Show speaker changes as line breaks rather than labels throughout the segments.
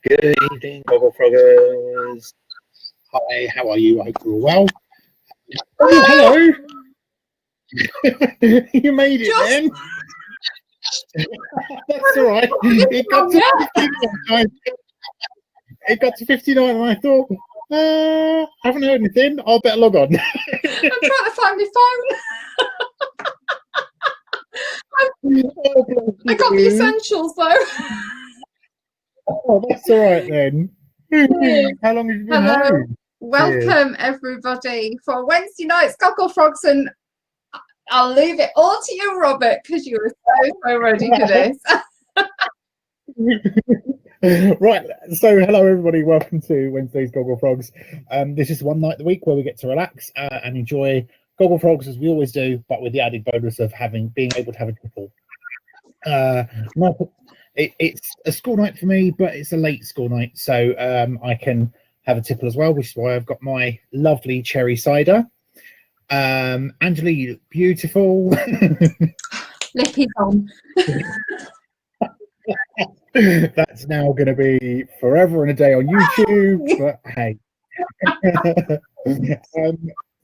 Good evening, Gogglefrogs. Hi, how are you? I hope you're all well. Oh, hello. You made it then. That's all right. It got to 59 and I thought, I haven't heard anything. I'll better log on.
I'm trying to find my phone. I got the essentials though.
Oh, that's all right then. How long have you been home?
Welcome everybody for Wednesday night's Gogglefrogs, and I'll leave it all to you, Robert, because you were so ready for this.
Right, so hello everybody, welcome to Wednesday's Gogglefrogs. This is one night of the week where we get to relax and enjoy Gogglefrogs as we always do, but with the added bonus of being able to have a tipple. It's a school night for me, but it's a late school night, so I can have a tipple as well, which is why I've got my lovely cherry cider. Angela, you look beautiful.
Lippies on.
That's now going to be forever and a day on YouTube, but hey.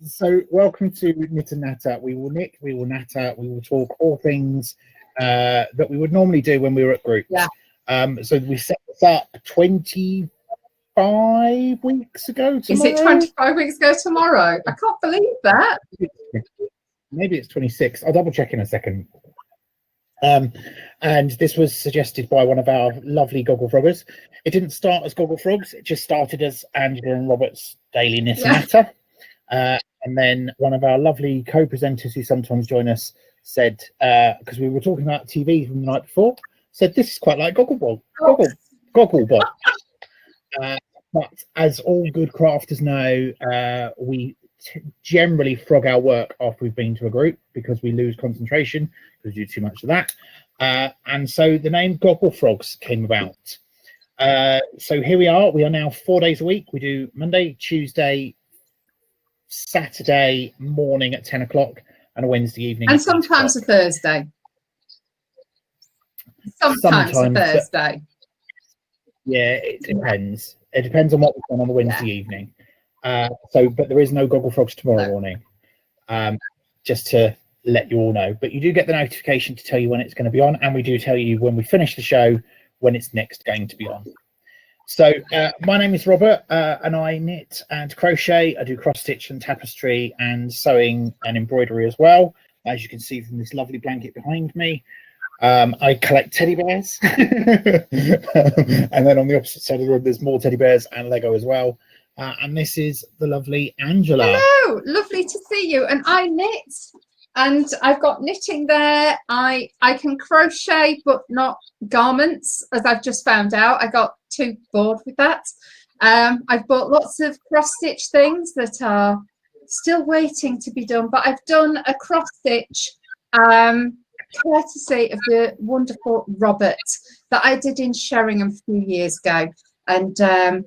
So welcome to Knit and Natter. We will knit, we will natter, we will talk all things that we would normally do when we were at group.
Yeah.
So we set this up 25 weeks ago tomorrow.
Is it 25 weeks ago tomorrow? I can't believe that.
Maybe it's 26. I'll double check in a second. And this was suggested by one of our lovely Gogglefroggers. It didn't start as Gogglefrogs, it just started as Angela and Robert's Daily Knit and Natter. And then one of our lovely co-presenters who sometimes join us said, because we were talking about TV from the night before, said this is quite like Gogglebot. But as all good crafters know, we generally frog our work after we've been to a group because we lose concentration because we do too much of that. And so the name Gogglefrogs came about. So here we are now 4 days a week. We do Monday, Tuesday, Saturday morning at 10 o'clock and a Wednesday evening.
And sometimes a Thursday. Sometimes a Thursday. Yeah,
it depends. It depends on what we've done on the Wednesday evening. But there is no Gogglefrogs tomorrow morning, just to let you all know. But you do get the notification to tell you when it's going to be on, and we do tell you when we finish the show when it's next going to be on. So my name is Robert, and I knit and crochet. I do cross stitch and tapestry and sewing and embroidery as well, as you can see from this lovely blanket behind me. I collect teddy bears, and then on the opposite side of the room there's more teddy bears and Lego as well. And this is the lovely Angela.
Hello, lovely to see you. And I knit, and I've got knitting there. I can crochet, but not garments, as I've just found out. I got too bored with that. I've bought lots of cross stitch things that are still waiting to be done, but I've done a cross stitch courtesy of the wonderful Robert that I did in Sheringham a few years ago. And so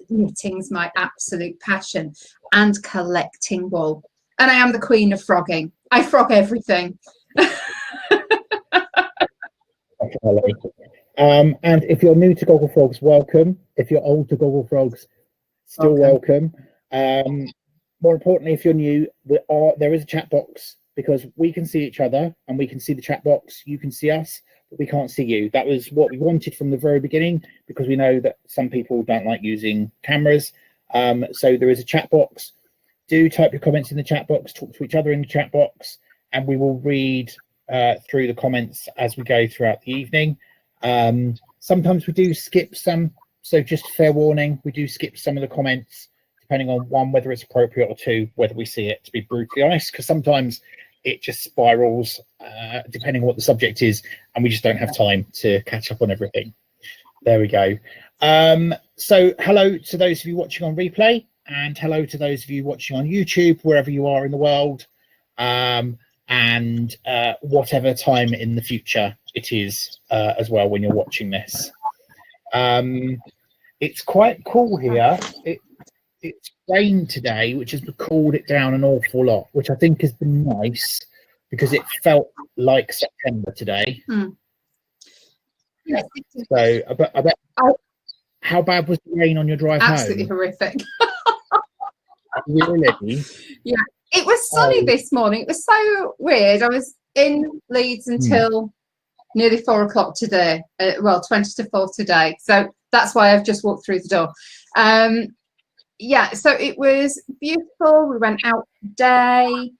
knitting's my absolute passion, and collecting wool, and I am the queen of frogging. I frog everything.
And if you're new to Gogglefrogs, welcome. If you're old to Gogglefrogs, still welcome. More importantly, if you're new, there is a chat box, because we can see each other and we can see the chat box. You can see us, but we can't see you. That was what we wanted from the very beginning, because we know that some people don't like using cameras. So there is a chat box. Do type your comments in the chat box, talk to each other in the chat box, and we will read through the comments as we go throughout the evening. Sometimes we do skip some, so just fair warning, we do skip some of the comments, depending on one, whether it's appropriate, or two, whether we see it, to be brutally honest, because sometimes it just spirals depending on what the subject is, and we just don't have time to catch up on everything. There we go. So hello to those of you watching on replay, and hello to those of you watching on YouTube, wherever you are in the world, and whatever time in the future it is as well when you're watching this. It's quite cool here. It's rained today, which has cooled it down an awful lot, which I think has been nice, because it felt like September today. So I bet how bad was the rain on your drive
Absolutely
home?
horrific.
Really?
Yeah, it was sunny this morning. It was so weird. I was in Leeds until nearly 4 o'clock today. Well, 20 to 4 today. So that's why I've just walked through the door. Yeah, so it was beautiful. We went out today.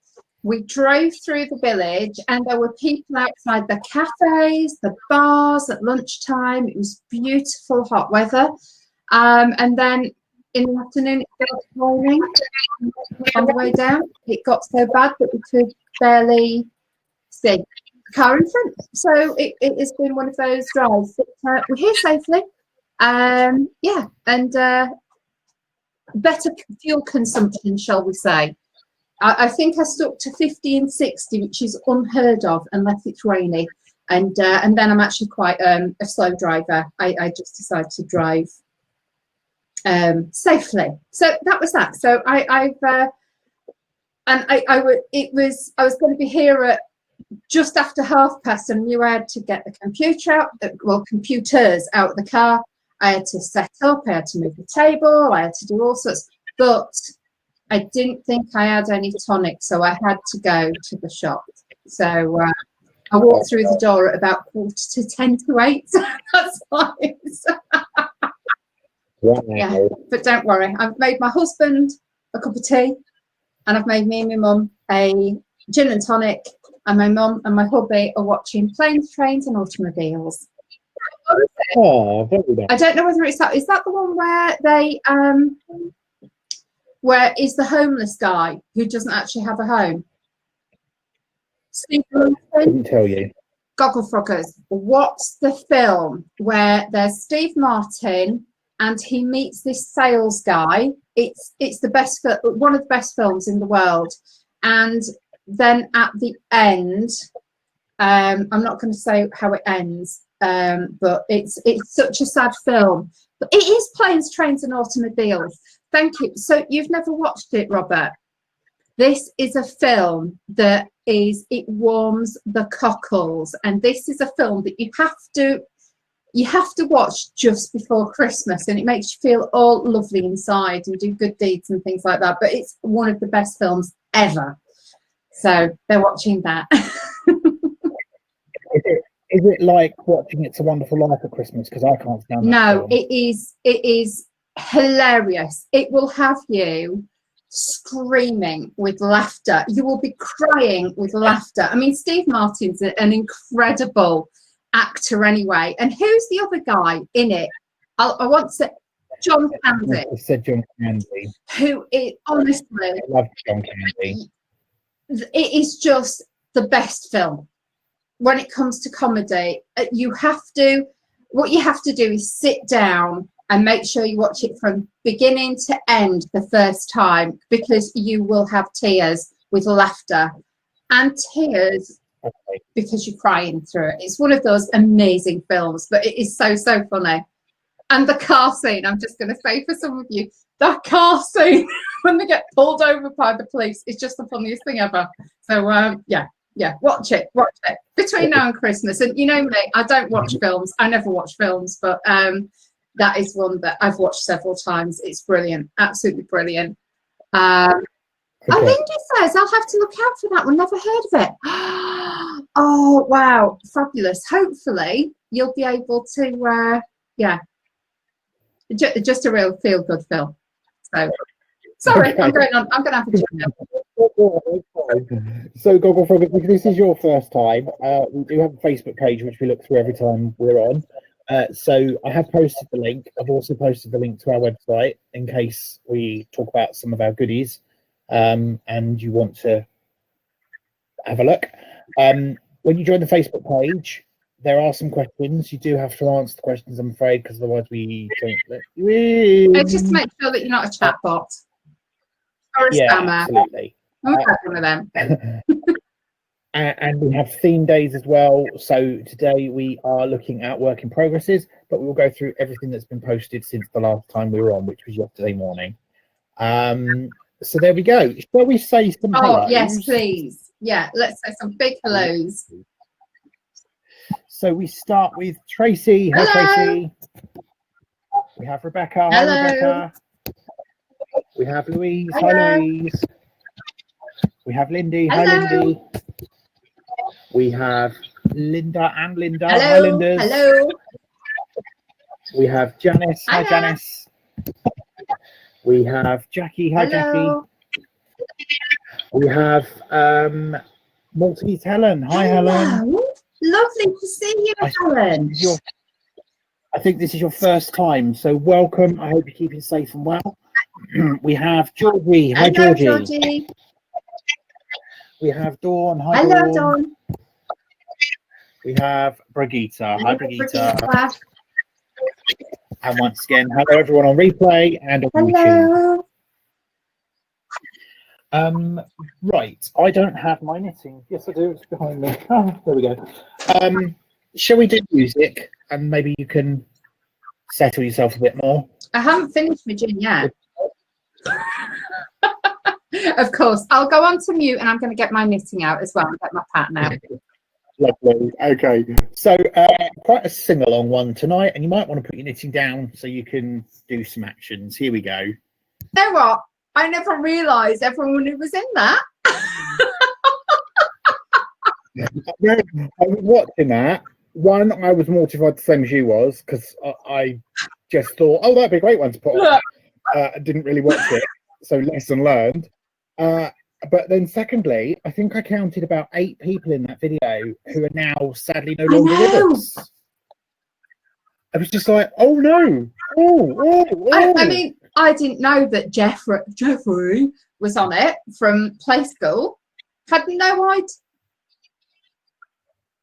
We drove through the village and there were people outside the cafes, the bars at lunchtime. It was beautiful hot weather. And then in the afternoon, it started raining on the way down. It got so bad that we could barely see the car in front. So it has been one of those drives. But, we're here safely. Yeah, and better fuel consumption, shall we say. I think I stuck to 50 and 60, which is unheard of unless it's rainy. And then I'm actually quite a slow driver. I just decided to drive safely. So that was that. So I was going to be here at just after past, and knew I had to get the computer out, computers out of the car. I had to set up, I had to move the table, I had to do all sorts, but I didn't think I had any tonic, so I had to go to the shop. So I walked through the door at about 8:45 to 8. That's why.
Wow.
Yeah, but don't worry. I've made my husband a cup of tea, and I've made me and my mum a gin and tonic, and my mum and my hubby are watching Planes, Trains and Automobiles.
Oh, very nice.
I don't know whether it's that. Is that the one where they where is the homeless guy who doesn't actually have a home? Steve Martin?
Couldn't tell you.
Gogglefrogs. What's the film where there's Steve Martin and he meets this sales guy? It's the best, one of the best films in the world. And then at the end, I'm not going to say how it ends, but it's such a sad film. But it is Planes, Trains and Automobiles. Thank you. So you've never watched it, Robert? This is a film that it warms the cockles, and this is a film that you have to watch just before Christmas, and it makes you feel all lovely inside and do good deeds and things like that. But it's one of the best films ever. So they're watching that.
Is it like watching It's a Wonderful Life at Christmas? Because I can't stand that.
No,
film.
it is hilarious. It will have you screaming with laughter. You will be crying with laughter. I mean, Steve Martin's an incredible actor anyway. And who's the other guy in it? I want to say John Candy.
I said John Candy.
Who is honestly,
I love John Candy.
It is just the best film. When it comes to comedy, what you have to do is sit down and make sure you watch it from beginning to end the first time, because you will have tears with laughter and tears because you're crying through it. It's one of those amazing films, but it is so funny. And the car scene, I'm just going to say for some of you, that car scene when they get pulled over by the police is just the funniest thing ever. So yeah, watch it between now and Christmas. And you know me, I don't watch films. I never watch films, but that is one that I've watched several times. It's brilliant, absolutely brilliant. Oh, Lindy says I'll have to look out for that one. Never heard of it. Oh wow, fabulous. Hopefully you'll be able to just a real feel good film. So sorry, okay. I'm going on. I'm going to have a chat now.
So Gogglefrogs, if this is your first time, we do have a Facebook page which we look through every time we're on. So I have posted the link. I've also posted the link to our website in case we talk about some of our goodies, and you want to have a look. When you join the Facebook page, there are some questions. You do have to answer the questions, I'm afraid, because otherwise we don't let you in.
Just make sure that you're not a chatbot or a spammer.
Absolutely.
One of them.
And we have theme days as well. So today we are looking at work in progresses, but we will go through everything that's been posted since the last time we were on, which was yesterday morning. So there we go. Shall we say some hellos?
Yes, please. Yeah, let's say some big hellos.
So we start with Tracy. Hi,
Hello.
Tracy. We have Rebecca.
Hello.
Hi, Rebecca. We have Louise.
Hello.
Hi, Louise. We have Lindy.
Hello.
Hi, Lindy. We have Linda and Linda.
Hello.
Hi, Linda.
Hello.
We have Janice. Hi,
Hiya.
Janice. We have Jackie. Hi,
Hello.
Jackie. We have Maltese Helen. Hi, Helen.
Hello. Lovely to see you, Helen.
I think this is your first time, so welcome. I hope you're keeping safe and well. We have Georgie. Hi,
Hello,
Georgie.
Georgie.
We have Dawn. Hi,
Hello,
Dawn.
Dawn.
We have Brigitte. Hi, Brigitte.
Brigitte.
And once again, hello everyone on replay and on YouTube.
Hello.
Right, I don't have my knitting. Yes, I do. It's behind me. Oh, there we go. Shall we do music and maybe you can settle yourself a bit more?
I haven't finished my gin yet. Of course, I'll go on to mute and I'm going to get my knitting out as well and get my pattern out.
Lovely. Okay, so quite a sing-along one tonight, and you might want to put your knitting down so you can do some actions. Here we go.
You know what? I never realised everyone who was in that.
I was watching that. One, I was mortified the same as you was because I just thought, oh, that'd be a great one to put on. I didn't really watch it, so lesson learned. But then secondly, I think I counted about 8 people in that video who are now sadly no longer with us. I was just like, oh no.
I mean, I didn't know that Jeffrey was on it from Play School. Had no idea.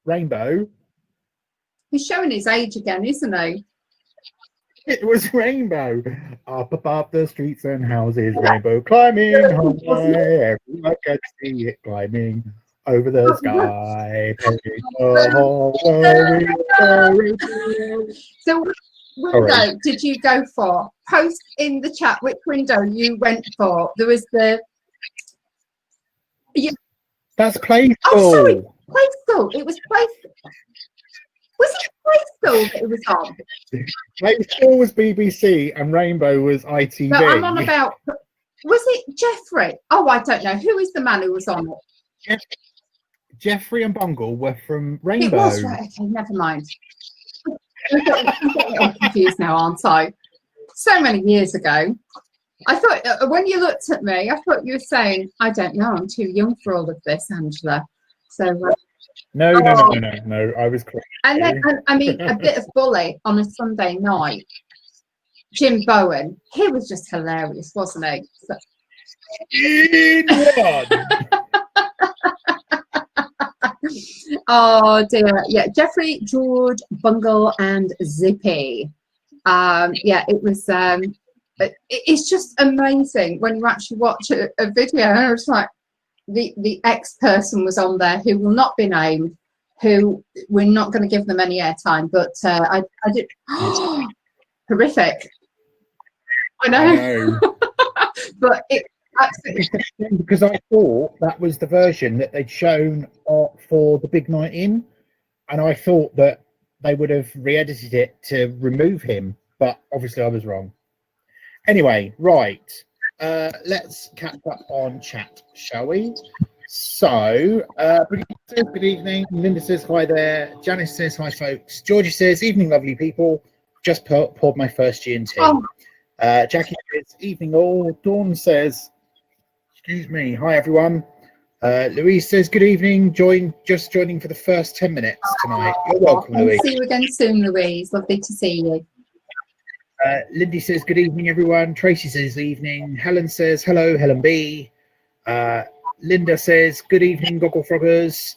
Rainbow.
He's showing his age again, isn't he?
It was Rainbow. Up above the streets and houses, Rainbow climbing high. Everyone could see it climbing over the sky.
So which window did you go for? Post in the chat which window you went for. There was the...
That's Play School.
Oh, sorry. Play School. It was Play School. Was it Play School that it was on?
Play School was BBC and Rainbow was ITV.
But I'm on about... Was it Jeffrey? Oh, I don't know. Who is the man who was on it?
Jeffrey and Bungle were from Rainbow.
It was, right. Okay, never mind. I'm confused now, aren't I? So many years ago. I thought, when you looked at me, I thought you were saying, I don't know, I'm too young for all of this, Angela. So...
No, I was correct.
And then, I mean, a bit of bully on a Sunday night. Jim Bowen, he was just hilarious, wasn't he? So... Oh dear, yeah. Jeffrey, George, Bungle, and Zippy. Yeah, it was. It's just amazing when you actually watch a video. And it's like the ex-person was on there who will not be named. Who we're not going to give them any airtime, but I did. Horrific. I know. But it absolutely,
because I thought that was the version that they'd shown for the big night in, and I thought that they would have re-edited it to remove him, but obviously I was wrong. Anyway, right, let's catch up on chat, shall we? So, Brigitte says good evening. Linda says hi there. Janice says hi, folks. Georgie says evening, lovely people. Just poured my first G&T.
oh,
Jackie says evening all. Dawn says, excuse me, hi everyone. Louise says good evening. Just joining for the first 10 minutes tonight. You're welcome,
I'll
Louise.
see you again soon, Louise. Lovely to see you.
Lindy says good evening, everyone. Tracy says evening. Helen says hello, Helen B. Linda says good evening, Gogglefroggers.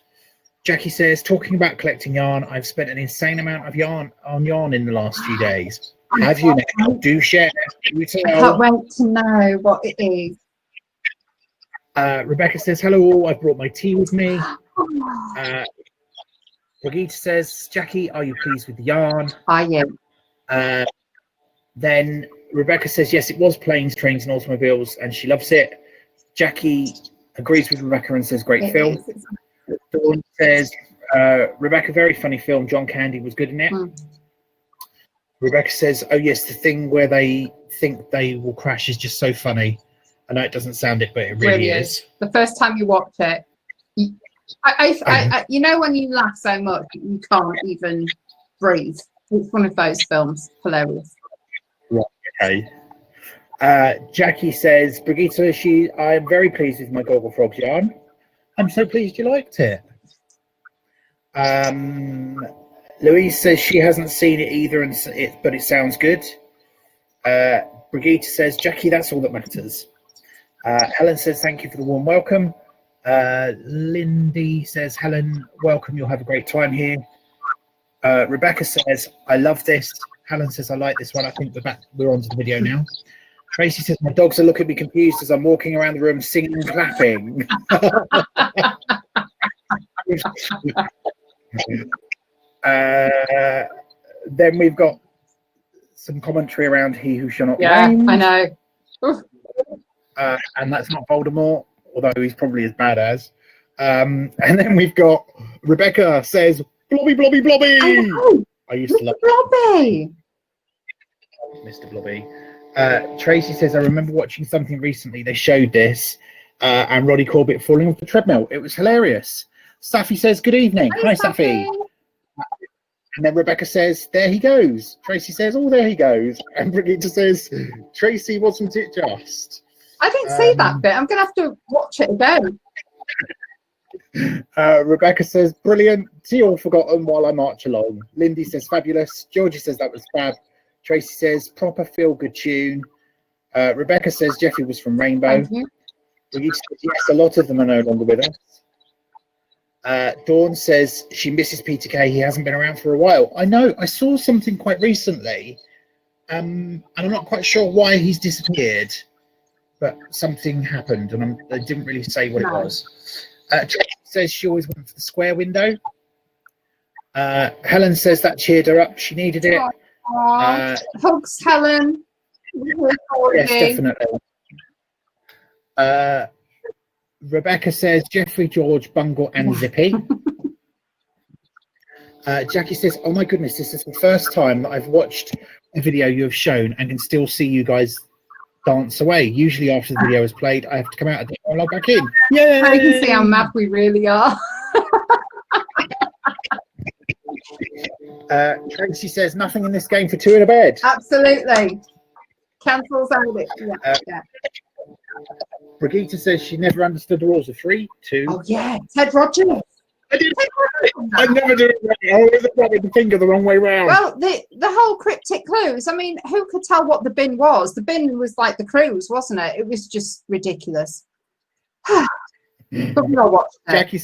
Jackie says talking about collecting yarn, I've spent an insane amount of yarn in the last few days. Have you now? Do share.
I can't wait to know what it is.
Rebecca says hello all, I've brought my tea with me. Brigitte says, Jackie, are you pleased with the yarn?
I am.
Then Rebecca says yes, it was Planes, Trains and Automobiles and she loves it. Jackie agrees with Rebecca and says great film. Dawn says Rebecca, very funny film. John Candy was good in it. Rebecca says, oh yes, the thing where they think they will crash is just so funny. I know it doesn't sound it, but it really is.
The first time you watch it, you know, when you laugh so much you can't even breathe. It's one of those films. Hilarious.
Right, okay. Jackie says, Brigitte, I am very pleased with my Gogglefrogs yarn. I'm so pleased you liked it. Louise says she hasn't seen it either, but it sounds good. Brigitte says, Jackie, that's all that matters. Helen says, thank you for the warm welcome. Lindy says, Helen, welcome. You'll have a great time here. Rebecca says, I love this. Helen says, I like this one. I think we're on to the video now. Tracy says, my dogs are looking at me confused as I'm walking around the room singing and clapping. Then we've got some commentary around He Who Shall Not Be Named.
I know.
And that's not Voldemort, although he's probably as bad as. And then we've got Rebecca says, Blobby, Blobby, Blobby! I used to love
Blobby!
Mr. Blobby. Tracy says, I remember watching something recently. They showed this, and Roddy Corbett falling off the treadmill. It was hilarious. Staffy says, good evening. Hi, Staffy. And then Rebecca says, there he goes. Tracy says, oh, there he goes. And Brigitte says, Tracy, wasn't it just?
I didn't see that bit. I'm going to have to watch it again.
Rebecca says, brilliant. See all forgotten while I march along. Lindy says, fabulous. Georgie says, that was fab. Tracy says, proper feel-good tune. Rebecca says, Jeffy was from Rainbow. Brigitte says, yes, a lot of them are no longer with us. Dawn says she misses Peter Kay. He hasn't been around for a while. I know. I saw something quite recently, and I'm not quite sure why he's disappeared, but something happened, and they didn't really say what it was. Tracy says she always went for the square window. Helen says that cheered her up. She needed it.
Hugs, Helen.
Yes, definitely. Rebecca says Jeffrey, George, Bungle, and Zippy. Jackie says, oh my goodness, this is the first time that I've watched a video you have shown and can still see you guys dance away. Usually after the video is played, I have to come out and log back in. Yeah,
you can see how mad we really are.
Tracy says, nothing in this game for two in a bed.
Absolutely. Cancels out it. Yeah.
Brigitte says she never understood the rules of 3, 2.
Oh yeah, Ted Rogers.
I never do it. I always rubbing the finger the wrong way round.
Well, the whole cryptic clues. I mean, who could tell what the bin was? The bin was like the cruise, wasn't it? It was just ridiculous. But we all watched it.
Jackie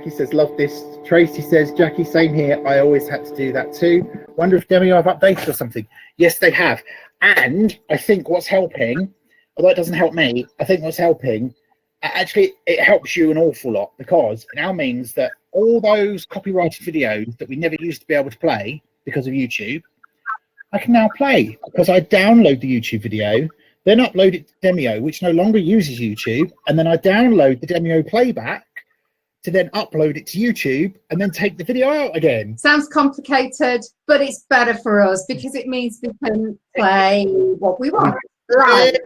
says, love this. Tracy says, Jackie, same here. I always had to do that too. Wonder if Demi have updated or something. Yes, they have. And I think what's helping, although it doesn't help me, I think what's helping, actually, it helps you an awful lot, because it now means that all those copyrighted videos that we never used to be able to play because of YouTube, I can now play, because I download the YouTube video, then upload it to Demio, which no longer uses YouTube, and then I download the Demio playback to then upload it to YouTube and then take the video out again.
Sounds complicated, but it's better for us because it means we can play what we want. Live.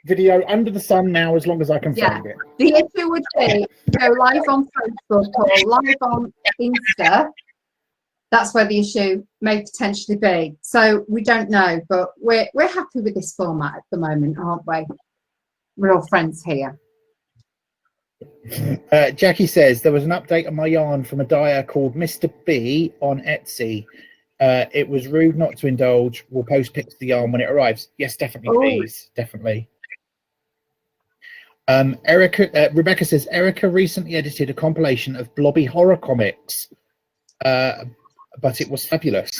Video under the sun now, as long as I can find it.
The issue would be go live on Facebook or live on Insta. That's where the issue may potentially be. So we don't know, but we're happy with this format at the moment, aren't we? We're all friends here.
Jackie says there was an update on my yarn from a dyer called Mr. B on Etsy. It was rude not to indulge. We'll post pics of the yarn when it arrives. Yes, definitely, please. Definitely. Rebecca says Erica recently edited a compilation of blobby horror comics, but it was fabulous.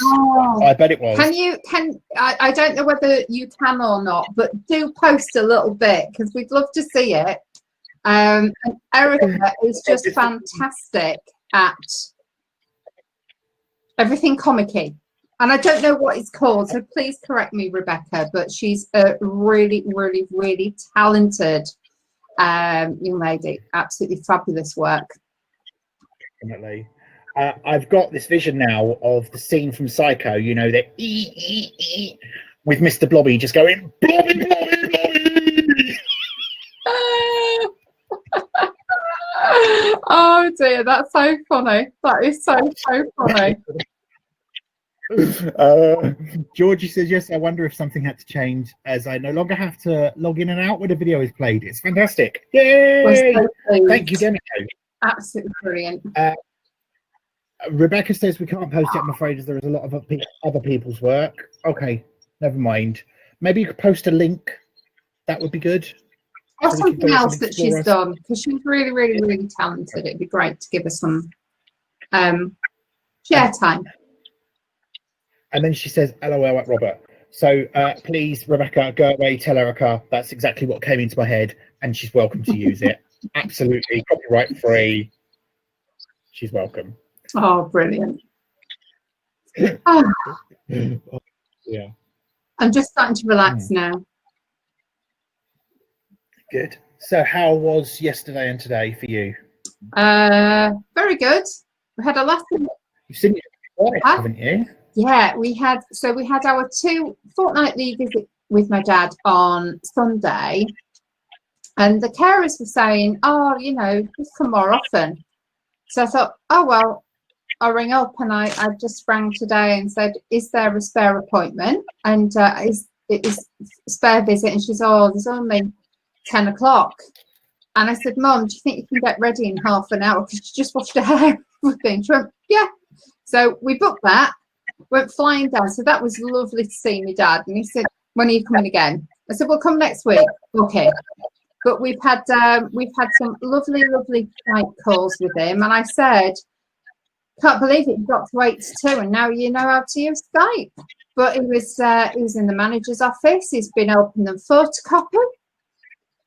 I bet it was.
I don't know whether you can or not, but do post a little bit because we'd love to see it. And Erica is just fantastic at everything comic-y, and I don't know what it's called, so please correct me, Rebecca, but she's a really, really, really talented young lady. Absolutely fabulous work.
definitely. I've got this vision now of the scene from Psycho, you know, that with Mr. Blobby just going, Blobby, Blobby, Blobby!
Oh dear, that's so funny. That is so funny.
Georgie says, yes, I wonder if something had to change as I no longer have to log in and out when a video is played. It's fantastic. Yay!
So
Thank you, Demico.
Absolutely brilliant.
Rebecca says we can't post it, I'm afraid, as there is a lot of other people's work. Okay, never mind. Maybe you could post a link. That would be good.
Or something else that she's done, because she's really, really, really talented. It'd be great to give her some share time.
And then she says, LOL at Robert. So please, Rebecca, go away, tell Erica that's exactly what came into my head, and she's welcome to use it. Absolutely, copyright free. She's welcome.
Oh, brilliant. Oh,
yeah.
I'm just starting to relax now.
Good. So how was yesterday and today for you?
Very good. We had a last.
You've seen it twice, haven't you?
Yeah, we had our fortnightly visit with my dad on Sunday, and the carers were saying, oh, you know, just come more often. So I thought, oh well, I'll ring up, and I just rang today and said, is there a spare appointment? And is a spare visit? And she said, oh, there's only 10 o'clock. And I said, Mum, do you think you can get ready in half an hour? Because she just washed her hair. She went, yeah. So we booked that, went flying down. So that was lovely to see my dad. And he said, when are you coming again? I said, we'll come next week. Okay. But we've had some lovely Skype calls with him. And I said, can't believe it, you got to 8 to 2 and now you know how to use Skype. But he was in the manager's office. He's been helping them photocopy.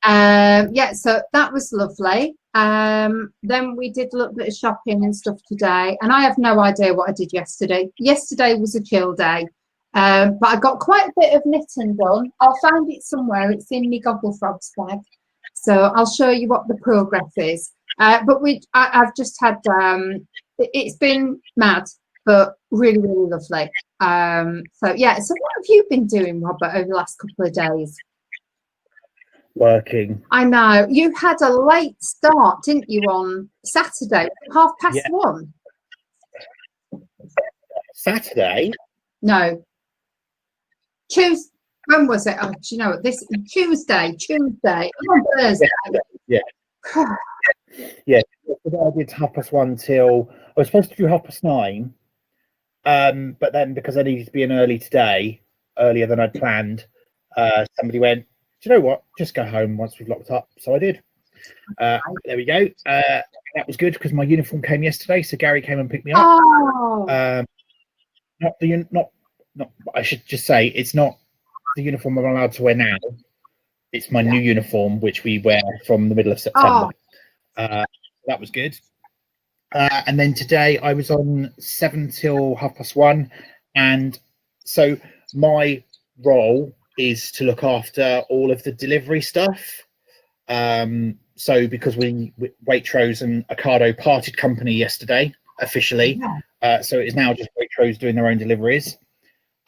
Yeah, so that was lovely. Then we did a little bit of shopping and stuff today, and I have no idea what I did yesterday. Yesterday was a chill day, but I got quite a bit of knitting done. I'll find it somewhere. It's in my Gogglefrogs bag, so I'll show you what the progress is. But I've just had it's been mad, but really lovely. So yeah, so what have you been doing, Robert, over the last couple of days?
Working.
I know. You had a late start, didn't you, on Saturday, 1:30?
Saturday?
No. Tuesday. When was it? Oh, do you know this? Tuesday. On Thursday.
Yeah. Yeah. I did 1:30 till I was supposed to do 9:30. But then because I needed to be in early today, earlier than I'd planned, somebody went, do you know what? Just go home once we've locked up. So I did. There we go. That was good because my uniform came yesterday, so Gary came and picked me up.
Oh.
Not. I should just say it's not the uniform I'm allowed to wear now. It's my new uniform, which we wear from the middle of September. That was good. And then today I was on 7 till 1:30, and so my role is to look after all of the delivery stuff. So because Waitrose and Ocado parted company yesterday officially, so it is now just Waitrose doing their own deliveries.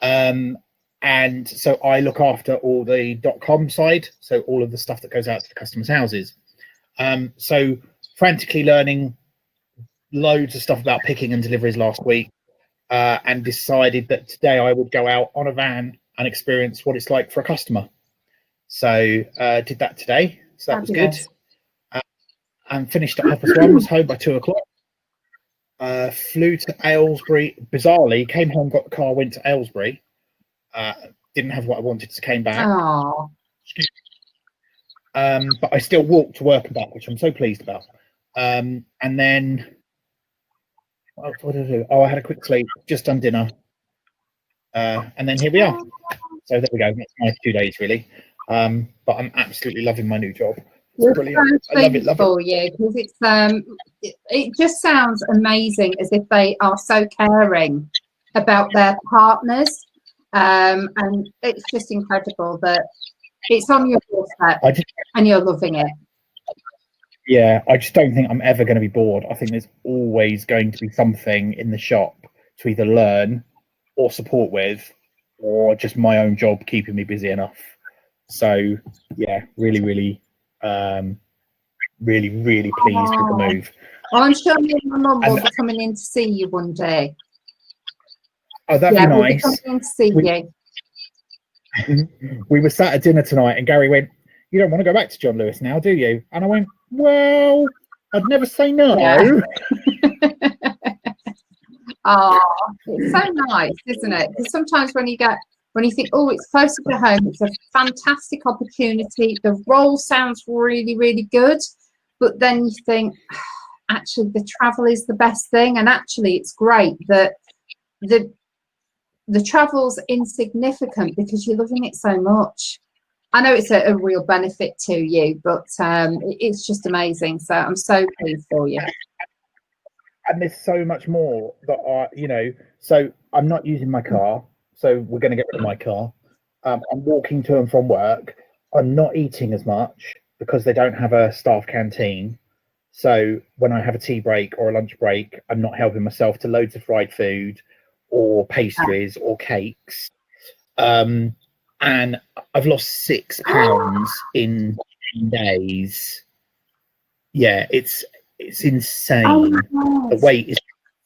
And so I look after all the .com side, so all of the stuff that goes out to the customers' houses. So frantically learning loads of stuff about picking and deliveries last week, and decided that today I would go out on a van and experience what it's like for a customer. So did that today, so that was good. And finished at 1:30, was home by 2 o'clock. Flew to Aylesbury, bizarrely came home, got the car, went to Aylesbury, didn't have what I wanted, so came back. But I still walked to work and back, which I'm so pleased about. And then what did I do? Oh, I had a quick sleep, just done dinner, and then here we are. So there we go. That's my 2 days really. But I'm absolutely loving my new job. It's brilliant. I love it.
For you, because it just sounds amazing, as if they are so caring about their partners, and it's just incredible that it's on your doorstep and you're loving it.
Yeah, I just don't think I'm ever going to be bored. I think there's always going to be something in the shop to either learn or support with, or just my own job keeping me busy enough. So yeah, really pleased with the move.
Well, I'm sure me and my mum will
And
be coming in to see you one day.
oh, that'd
Yeah,
be
we'll be
nice.
coming in to see you.
We were sat at dinner tonight, and Gary went, "You don't want to go back to John Lewis now, do you?" And I went, "Well, I'd never say no."
Yeah. Oh, it's so nice, isn't it? Because sometimes when you think, oh, it's closer to home, it's a fantastic opportunity. The role sounds really, really good, but then you think, actually, the travel is the best thing, and actually, it's great that the travel's insignificant because you're loving it so much. I know it's a real benefit to you, but it's just amazing. So I'm so pleased for you.
And there's so much more that so I'm not using my car, so we're going to get rid of my car. I'm walking to and from work. I'm not eating as much because they don't have a staff canteen. So when I have a tea break or a lunch break, I'm not helping myself to loads of fried food or pastries or cakes. And I've lost 6 pounds in 10 days. Yeah, it's insane. The weight is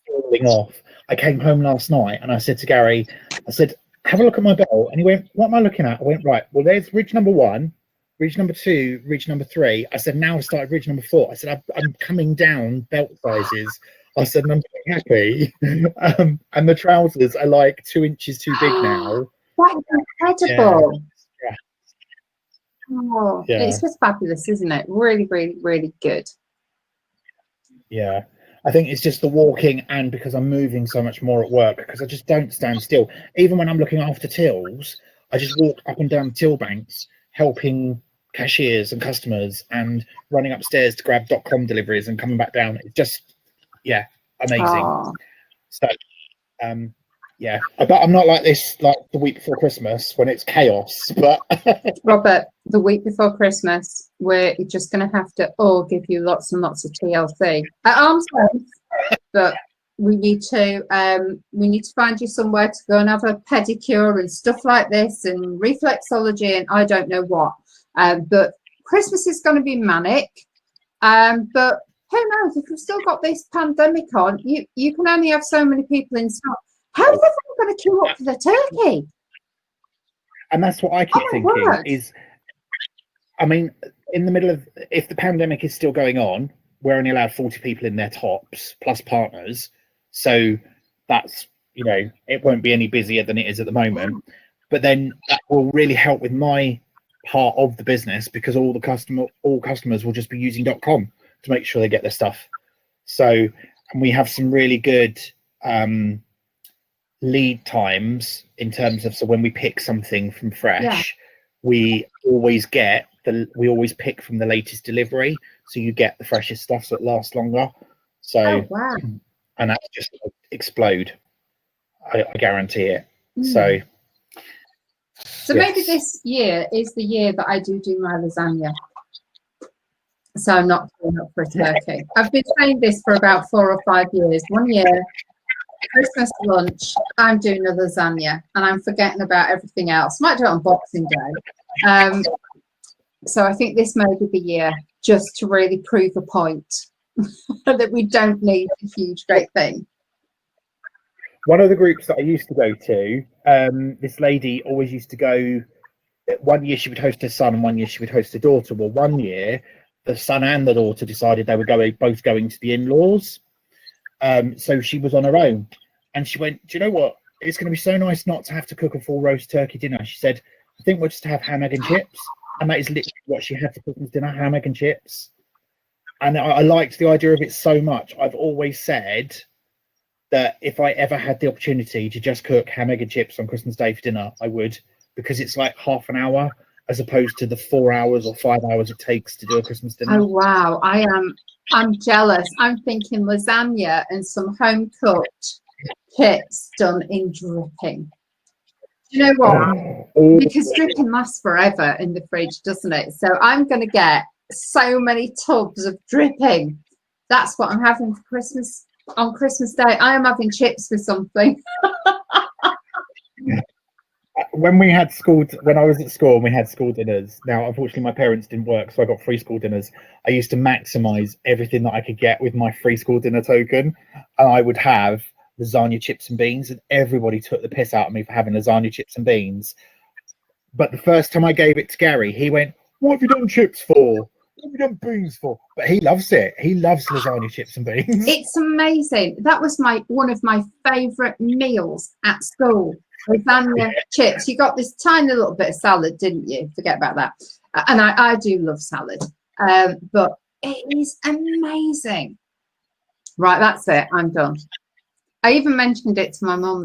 falling off. I came home last night and I said to Gary, I said, have a look at my belt. And he went, what am I looking at? I went, right, well, there's ridge number 1, ridge number 2, ridge number 3. I said, now I started ridge number 4. I said, I'm coming down belt sizes. I said, and I'm happy. And the trousers are like 2 inches too big now.
That's incredible.
Yeah.
Oh, yeah. It's just fabulous, isn't it? Really, really, really good.
Yeah. I think it's just the walking, and because I'm moving so much more at work, because I just don't stand still. Even when I'm looking after tills, I just walk up and down till banks, helping cashiers and customers, and running upstairs to grab .com deliveries and coming back down. It's just, yeah, amazing. Oh. So, yeah, but I'm not like this like the week before Christmas when it's chaos. But
Robert, the week before Christmas, we're just going to have to all give you lots and lots of TLC at arm's length. But we need to find you somewhere to go and have a pedicure and stuff like this, and reflexology, and I don't know what. But Christmas is going to be manic. But who knows? If we've still got this pandemic on, you can only have so many people in stock. How is everyone going to queue up for the turkey?
And that's what I keep thinking is, I mean, in the middle of, if the pandemic is still going on, we're only allowed 40 people in their tops, plus partners. So that's, it won't be any busier than it is at the moment. But then that will really help with my part of the business, because all customers will just be using .com to make sure they get their stuff. So, and we have some really good lead times in terms of, so when we pick something from fresh, we always pick from the latest delivery, so you get the freshest stuff, so it lasts longer. So and that's just explode, I guarantee it. So
yes. Maybe this year is the year that I do my lasagna, so I'm not going up for a turkey. I've been saying this for about 4 or 5 years. One year, Christmas lunch, I'm doing a lasagna, and I'm forgetting about everything else. Might do it on Boxing Day. So I think this may be the year, just to really prove a point that we don't need a huge, great thing.
One of the groups that I used to go to, this lady always used to go. One year she would host her son, and one year she would host her daughter. Well, one year the son and the daughter decided they were both going to the in-laws. So she was on her own, and she went, do you know what? It's going to be so nice not to have to cook a full roast turkey dinner. She said, I think we'll just have ham, egg and chips. And that is literally what she had for Christmas dinner, ham, egg and chips. And I liked the idea of it so much. I've always said that if I ever had the opportunity to just cook ham, egg and chips on Christmas Day for dinner, I would, because it's like half an hour as opposed to the 4 hours or 5 hours it takes to do a Christmas dinner.
Oh, wow. I'm jealous. I'm thinking lasagna and some home cooked kits done in dripping. You know what? Because dripping lasts forever in the fridge, doesn't it? So I'm going to get so many tubs of dripping. That's what I'm having for Christmas on Christmas Day. I am having chips with something.
When I was at school and we had school dinners, now unfortunately my parents didn't work, so I got free school dinners. I used to maximize everything that I could get with my free school dinner token, and I would have lasagna, chips and beans, and everybody took the piss out of me for having lasagna, chips and beans. But the first time I gave it to Gary, he went, "What have you done chips for? What have you done beans for?" But he loves it. He loves lasagna, chips and beans.
It's amazing. That was one of my favourite meals at school. Lasagna, chips. You got this tiny little bit of salad, didn't you? Forget about that. And I do love salad, but it is amazing. Right, that's it. I'm done. I even mentioned it to my mum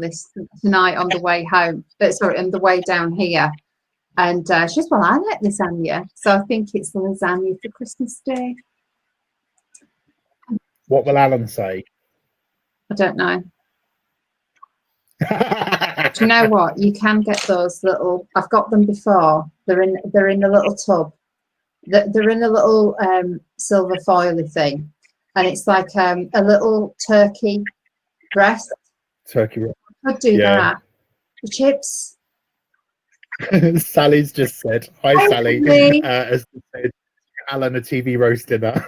tonight on the way home. Sorry, on the way down here. And she says, "Well, I like lasagna, so I think it's the lasagna for Christmas Day."
What will Alan say?
I don't know. Do you know what? You can get those little. I've got them before. They're in a little tub. They're in a little silver foily thing, and it's like a little turkey breast.
Turkey.
I could do that. The chips.
Sally's just said, "Hi,
Hi,
Sally." As she said, Alan a TV roast dinner.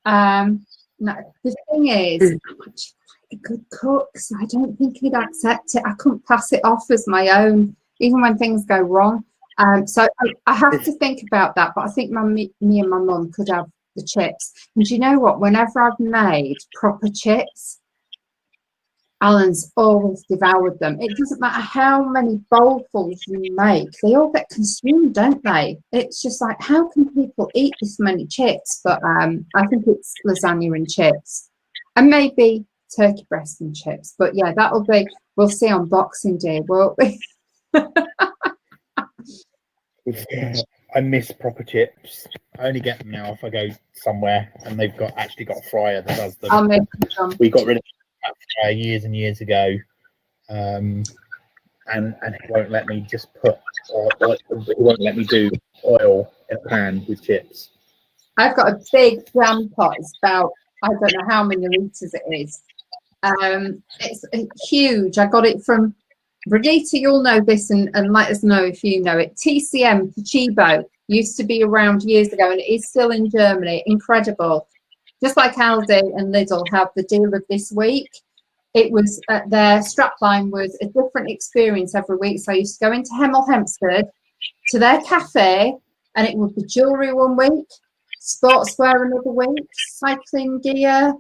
No, the thing is, a good cook, so I don't think he'd accept it. I couldn't pass it off as my own, even when things go wrong. So I have to think about that. But I think me and my mum could have the chips. And do you know what? Whenever I've made proper chips, Alan's always devoured them. It doesn't matter how many bowlfuls you make, they all get consumed, don't they? It's just like, how can people eat this many chips? But I think it's lasagna and chips, and maybe turkey breast and chips. But yeah, we'll see on Boxing Day, won't we?
I miss proper chips. I only get them now if I go somewhere and they've actually got a fryer that does them.
I'll make some.
We got rid of that fryer years and years ago, and it won't let me just put, it won't let me do oil in a pan with chips.
I've got a big jam pot. It's about, I don't know how many litres it is. It's huge. I got it from Brigitte. You'll know this and let us know if you know it. TCM Chibo used to be around years ago, and it is still in Germany. Incredible. Just like Aldi and Lidl have the deal of this week. It was their strapline was a different experience every week. So I used to go into Hemel Hempstead to their cafe, and it would be jewellery one week, sportswear another week, cycling gear,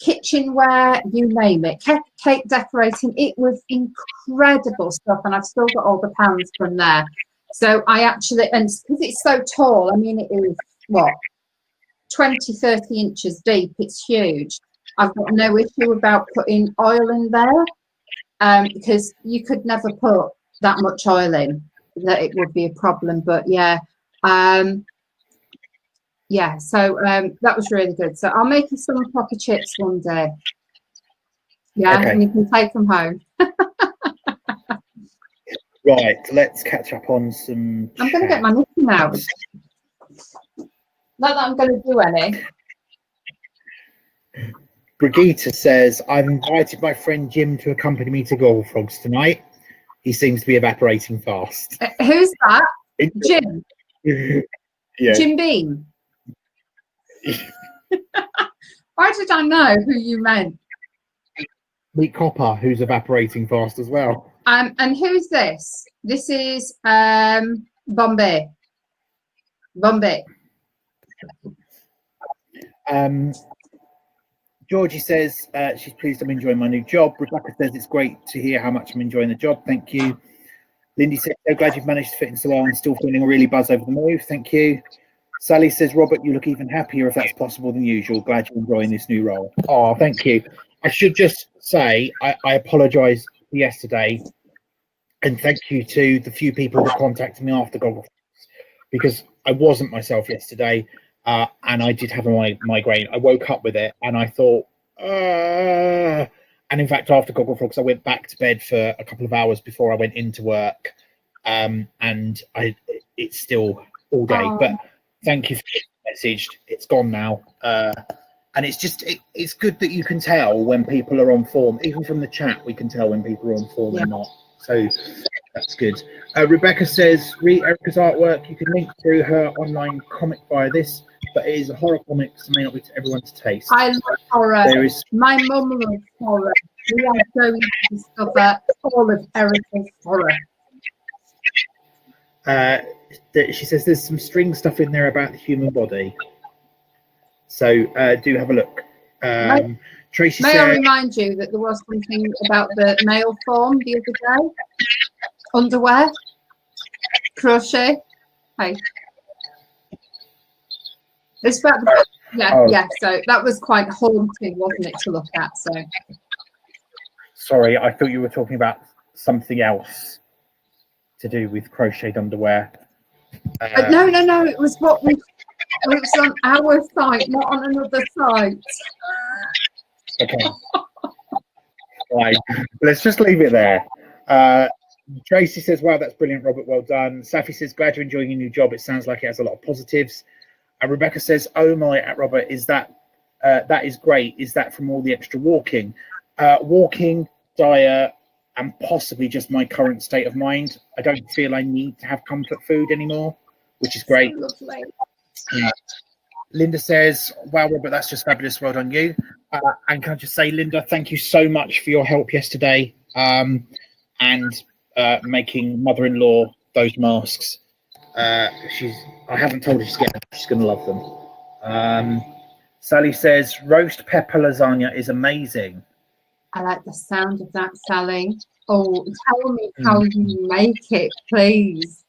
kitchenware, you name it, cake decorating. It was incredible stuff, and I've still got all the pans from there. So I actually, and because it's so tall, I mean, it is what, 20-30 inches deep. It's huge. I've got no issue about putting oil in there, because you could never put that much oil in that it would be a problem. But yeah, yeah, so that was really good. So I'll make you some proper chips one day. Yeah, okay. And you can take them home.
Right, let's catch up on some.
I'm going to get my knitting out. Not that I'm going to do any.
Brigitte says, "I've invited my friend Jim to accompany me to Gogglefrogs tonight. He seems to be evaporating fast."
Who's that? Jim?
Yeah.
Jim Beam? Why did I know who you meant?
Meet Copper, who's evaporating fast as well.
And who's this? This is Bombay.
Georgie says she's pleased I'm enjoying my new job. Rebecca says it's great to hear how much I'm enjoying the job. Thank you. Lindy says, so glad you've managed to fit in so well and still feeling really buzz over the move. Thank you. Sally says, Robert, you look even happier if that's possible than usual. Glad you're enjoying this new role. Oh, thank you. I should just say I apologise for yesterday, and thank you to the few people that contacted me after Gogglefrogs, because I wasn't myself yesterday. And I did have a migraine. I woke up with it and I thought, and in fact, after Gogglefrogs, I went back to bed for a couple of hours before I went into work. And it's still all day. But Thank you for the message. It's gone now. And it's just, it's good that you can tell when people are on form. Even from the chat, we can tell when people are on form or not. So that's good. Rebecca says, read Erica's artwork. You can link through her online comic via this, but it is a horror comic, so may not be to everyone's taste.
I love horror. My mum loves horror. We are going to discover all of Erica's horror.
She says there's some string stuff in there about the human body. So do have a look. Tracy
may
said,
I remind you that there was something about the nail form the other day? Underwear? Crochet? Hey. It's about the, yeah, so that was quite haunting, wasn't it, to look at? So
sorry, I thought you were talking about something else to do with crocheted underwear.
No, it was what we, it was on our site, not on another site.
Okay. Right, let's just leave it there. Tracy says, wow, that's brilliant, Robert, well done. Safi says, glad you're enjoying your new job. It sounds like it has a lot of positives. And Rebecca says, oh my, Robert, is that that is great. Is that from all the extra walking? Walking, diet, and possibly just my current state of mind. I don't feel I need to have comfort food anymore, which is great.
Lovely.
Linda says, wow, Robert, that's just fabulous. Well done, you. And can I just say, Linda, thank you so much for your help yesterday and making mother-in-law those masks. I haven't told her she's going to love them. Sally says, roast pepper lasagna is amazing.
I like the sound of that, Sally. Oh, tell me how you make it, please.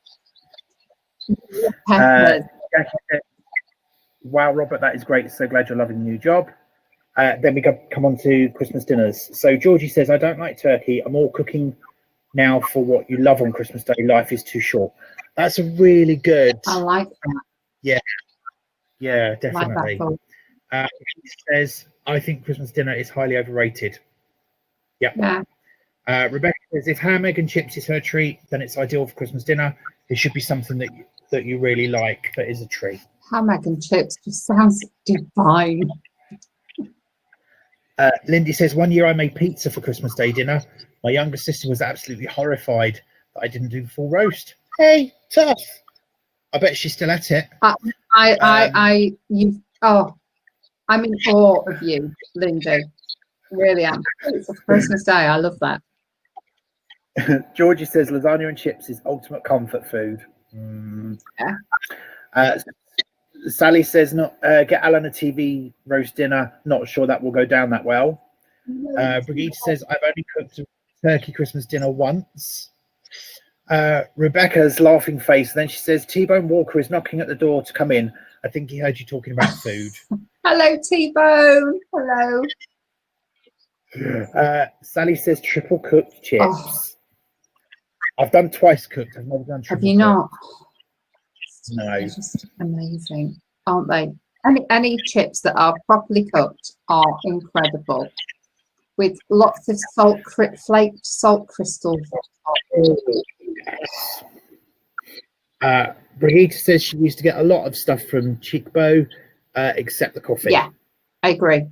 Peppers.
Wow, Robert, that is great. So glad you're loving the new job. Then we come on to Christmas dinners. So Georgie says, I don't like turkey. I'm all cooking now for what you love on Christmas Day. Life is too short. That's a really good.
I like that.
Yeah, definitely.
Like that.
He says, I think Christmas dinner is highly overrated. Yep.
Yeah.
Rebecca says, if ham, egg and chips is her treat, then it's ideal for Christmas dinner. It should be something that you really like, that is a treat.
Ham, egg and chips just sounds divine.
Lindy says, one year I made pizza for Christmas Day dinner. My younger sister was absolutely horrified that I didn't do full roast. Hey, tough. I bet she's still at it.
I'm in awe of you, Lindy. Really am. It's Christmas Day. I love that.
Georgie says lasagna and chips is ultimate comfort food.
Yeah.
Sally says, get Alan a TV roast dinner. Not sure that will go down that well. Brigitte says, I've only cooked a turkey Christmas dinner once. Rebecca's laughing face. Then she says, T-Bone Walker is knocking at the door to come in. I think he heard you talking about food.
Hello, T-Bone. Hello.
Sally says triple cooked chips.
Oh.
I've done twice cooked. I've never done triple
Have you not?
No.
They're just amazing, aren't they? Any chips that are properly cooked are incredible, with lots of flaked salt crystals.
Brigitte says she used to get a lot of stuff from Chickbo, except the coffee.
Yeah, I agree.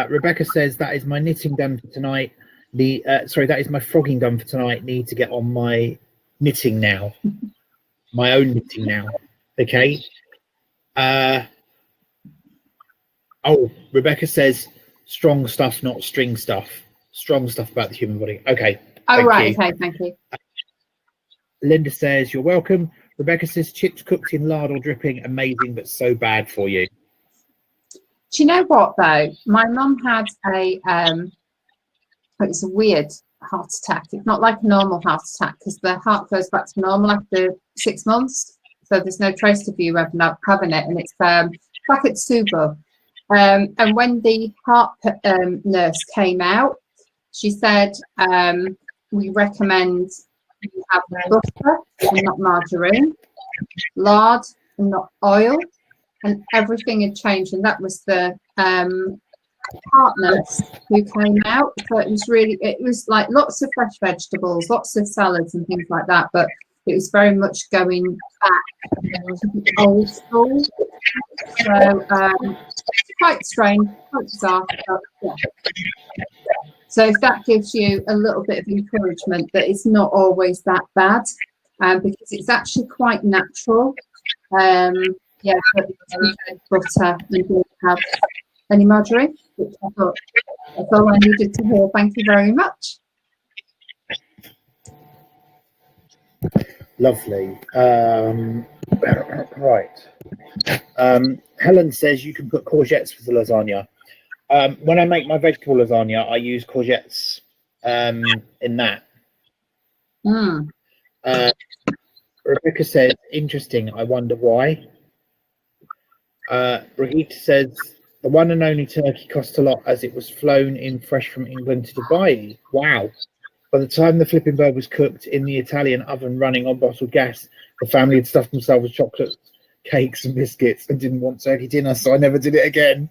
Rebecca says that is my knitting done for tonight. That is my frogging done for tonight. Need to get on my knitting now. My own knitting now. Okay. Rebecca says strong stuff, not string stuff. Strong stuff about the human body. Okay.
Oh, right. Okay, thank you.
Linda says you're welcome. Rebecca says chips cooked in lard or dripping, amazing, but so bad for you.
Do you know what though? My mum had it's a weird heart attack. It's not like a normal heart attack because the heart goes back to normal after 6 months. So there's no trace of you having it, and it's back at Subo. And when the heart nurse came out, she said, we recommend you have butter and not margarine, lard and not oil, and everything had changed. And that was the heart nurse who came out. So it was like lots of fresh vegetables, lots of salads and things like that. But It was very much going back old school. So quite strange, quite bizarre. But, yeah. So if that gives you a little bit of encouragement that it's not always that bad, because it's actually quite natural. Yeah, but butter and didn't have any margarine, which I thought that's all I needed to hear. Thank you very much.
Lovely. Right. Helen says you can put courgettes with the lasagna. When I make my vegetable lasagna, I use courgettes in that. Rebecca says, interesting. I wonder why. Brigitte says, the one and only turkey cost a lot as it was flown in fresh from England to Dubai. Wow. By the time the flipping bird was cooked in the Italian oven running on bottled gas, the family had stuffed themselves with chocolate, cakes and biscuits and didn't want turkey dinner, so I never did it again.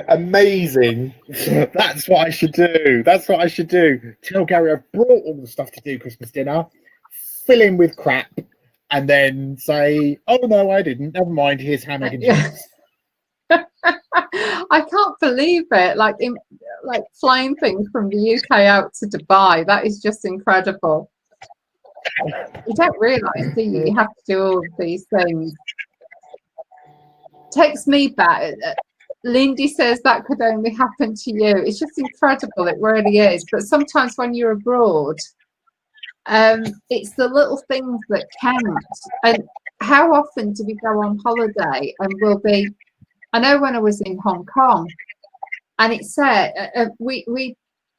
Amazing. That's what I should do. That's what I should do. Tell Gary I've brought all the stuff to do Christmas dinner, fill in with crap, and then say, oh no, I didn't. Never mind, here's ham, egg and cheese.
I can't believe it. Like flying things from the UK out to Dubai. That is just incredible. You don't realise, do you? You have to do all of these things. Takes me back. Lindy says that could only happen to you. It's just incredible. It really is. But sometimes when you're abroad, it's the little things that count. And how often do we go on holiday and we'll be? I know when I was in Hong Kong, and it said we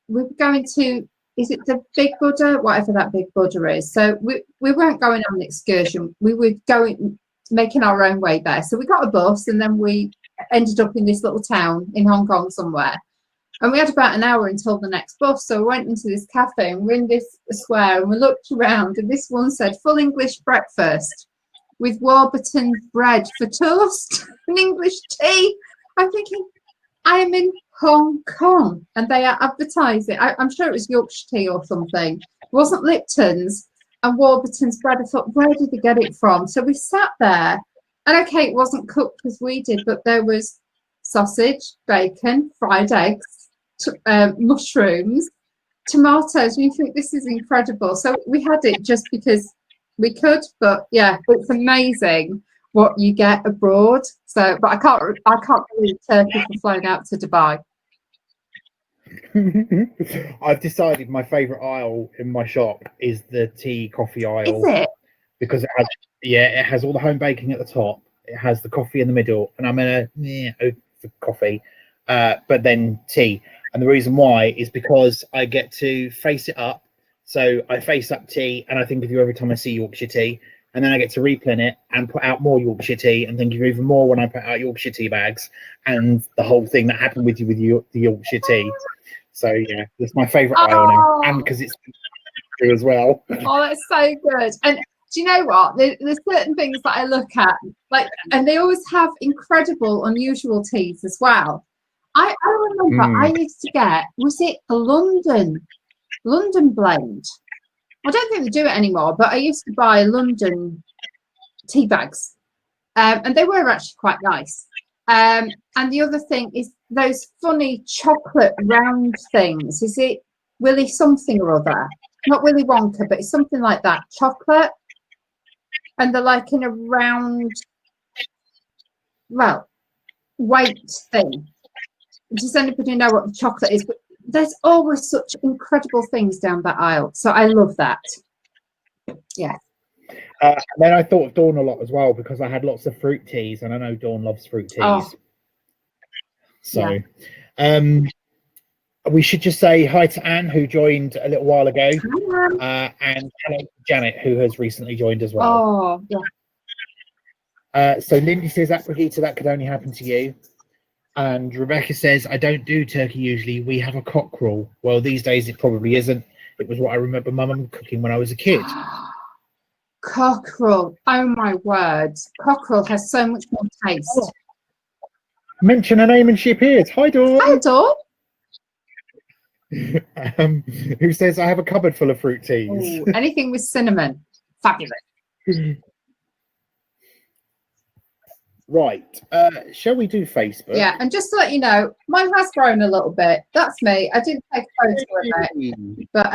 were going to. Is it the Big Buddha? Whatever that Big Buddha is. So we weren't going on an excursion. We were making our own way there. So we got a bus and then we ended up in this little town in Hong Kong somewhere. And we had about an hour until the next bus. So we went into this cafe and we're in this square and we looked around and this one said full English breakfast with Warburton bread for toast and English tea. I'm thinking, I am in Hong Kong and they are advertising. I'm sure it was Yorkshire tea or something. It wasn't Lipton's and Warburton's bread. I thought, where did they get it from? So we sat there and okay, it wasn't cooked as we did, but there was sausage, bacon, fried eggs, mushrooms, tomatoes. We think this is incredible. So we had it just because we could, but yeah, it's amazing what you get abroad. So, but I can't believe Turkey for flying out to Dubai.
I've decided my favourite aisle in my shop is the tea coffee aisle.
Is it?
Because it has all the home baking at the top. It has the coffee in the middle, and I'm gonna for coffee, but then tea. And the reason why is because I get to face it up. So I face up tea, and I think of you every time I see Yorkshire tea. And then I get to replenish it and put out more Yorkshire tea, and think of you even more when I put out Yorkshire tea bags and the whole thing that happened with the Yorkshire tea. So yeah, it's my favourite aisle now, and because it's true as well.
Oh, that's so good. And do you know what? There's certain things that I look at, like, and they always have incredible, unusual teas as well. I remember I used to get, was it a London blend? I don't think they do it anymore, but I used to buy London tea bags, and they were actually quite nice. And the other thing is those funny chocolate round things. Is it Willy something or other? Not Willy Wonka, but it's something like that. Chocolate, and they're like in a round, well, weight thing. Does anybody know what the chocolate is? But there's always such incredible things down that aisle. So I love that. Yeah.
And then I thought of Dawn a lot as well because I had lots of fruit teas, and I know Dawn loves fruit teas.
Oh.
So we should just say hi to Anne, who joined a little while ago, and hello to Janet, who has recently joined as well.
Oh, yeah.
So Lindy says, Brigitte, that could only happen to you. And Rebecca says, I don't do turkey usually. We have a cockerel. Well, these days it probably isn't. It was what I remember my mum cooking when I was a kid.
Cockerel. Oh, my word. Cockerel has so much more taste.
Oh. Mention her name and she appears. Hi, Dawn.
Hi, Dawn.
Who says I have a cupboard full of fruit teas?
Ooh, anything with cinnamon, fabulous.
Right. Shall we do Facebook?
Yeah, and just to let you know, mine has grown a little bit. That's me. I didn't take a photo of it, but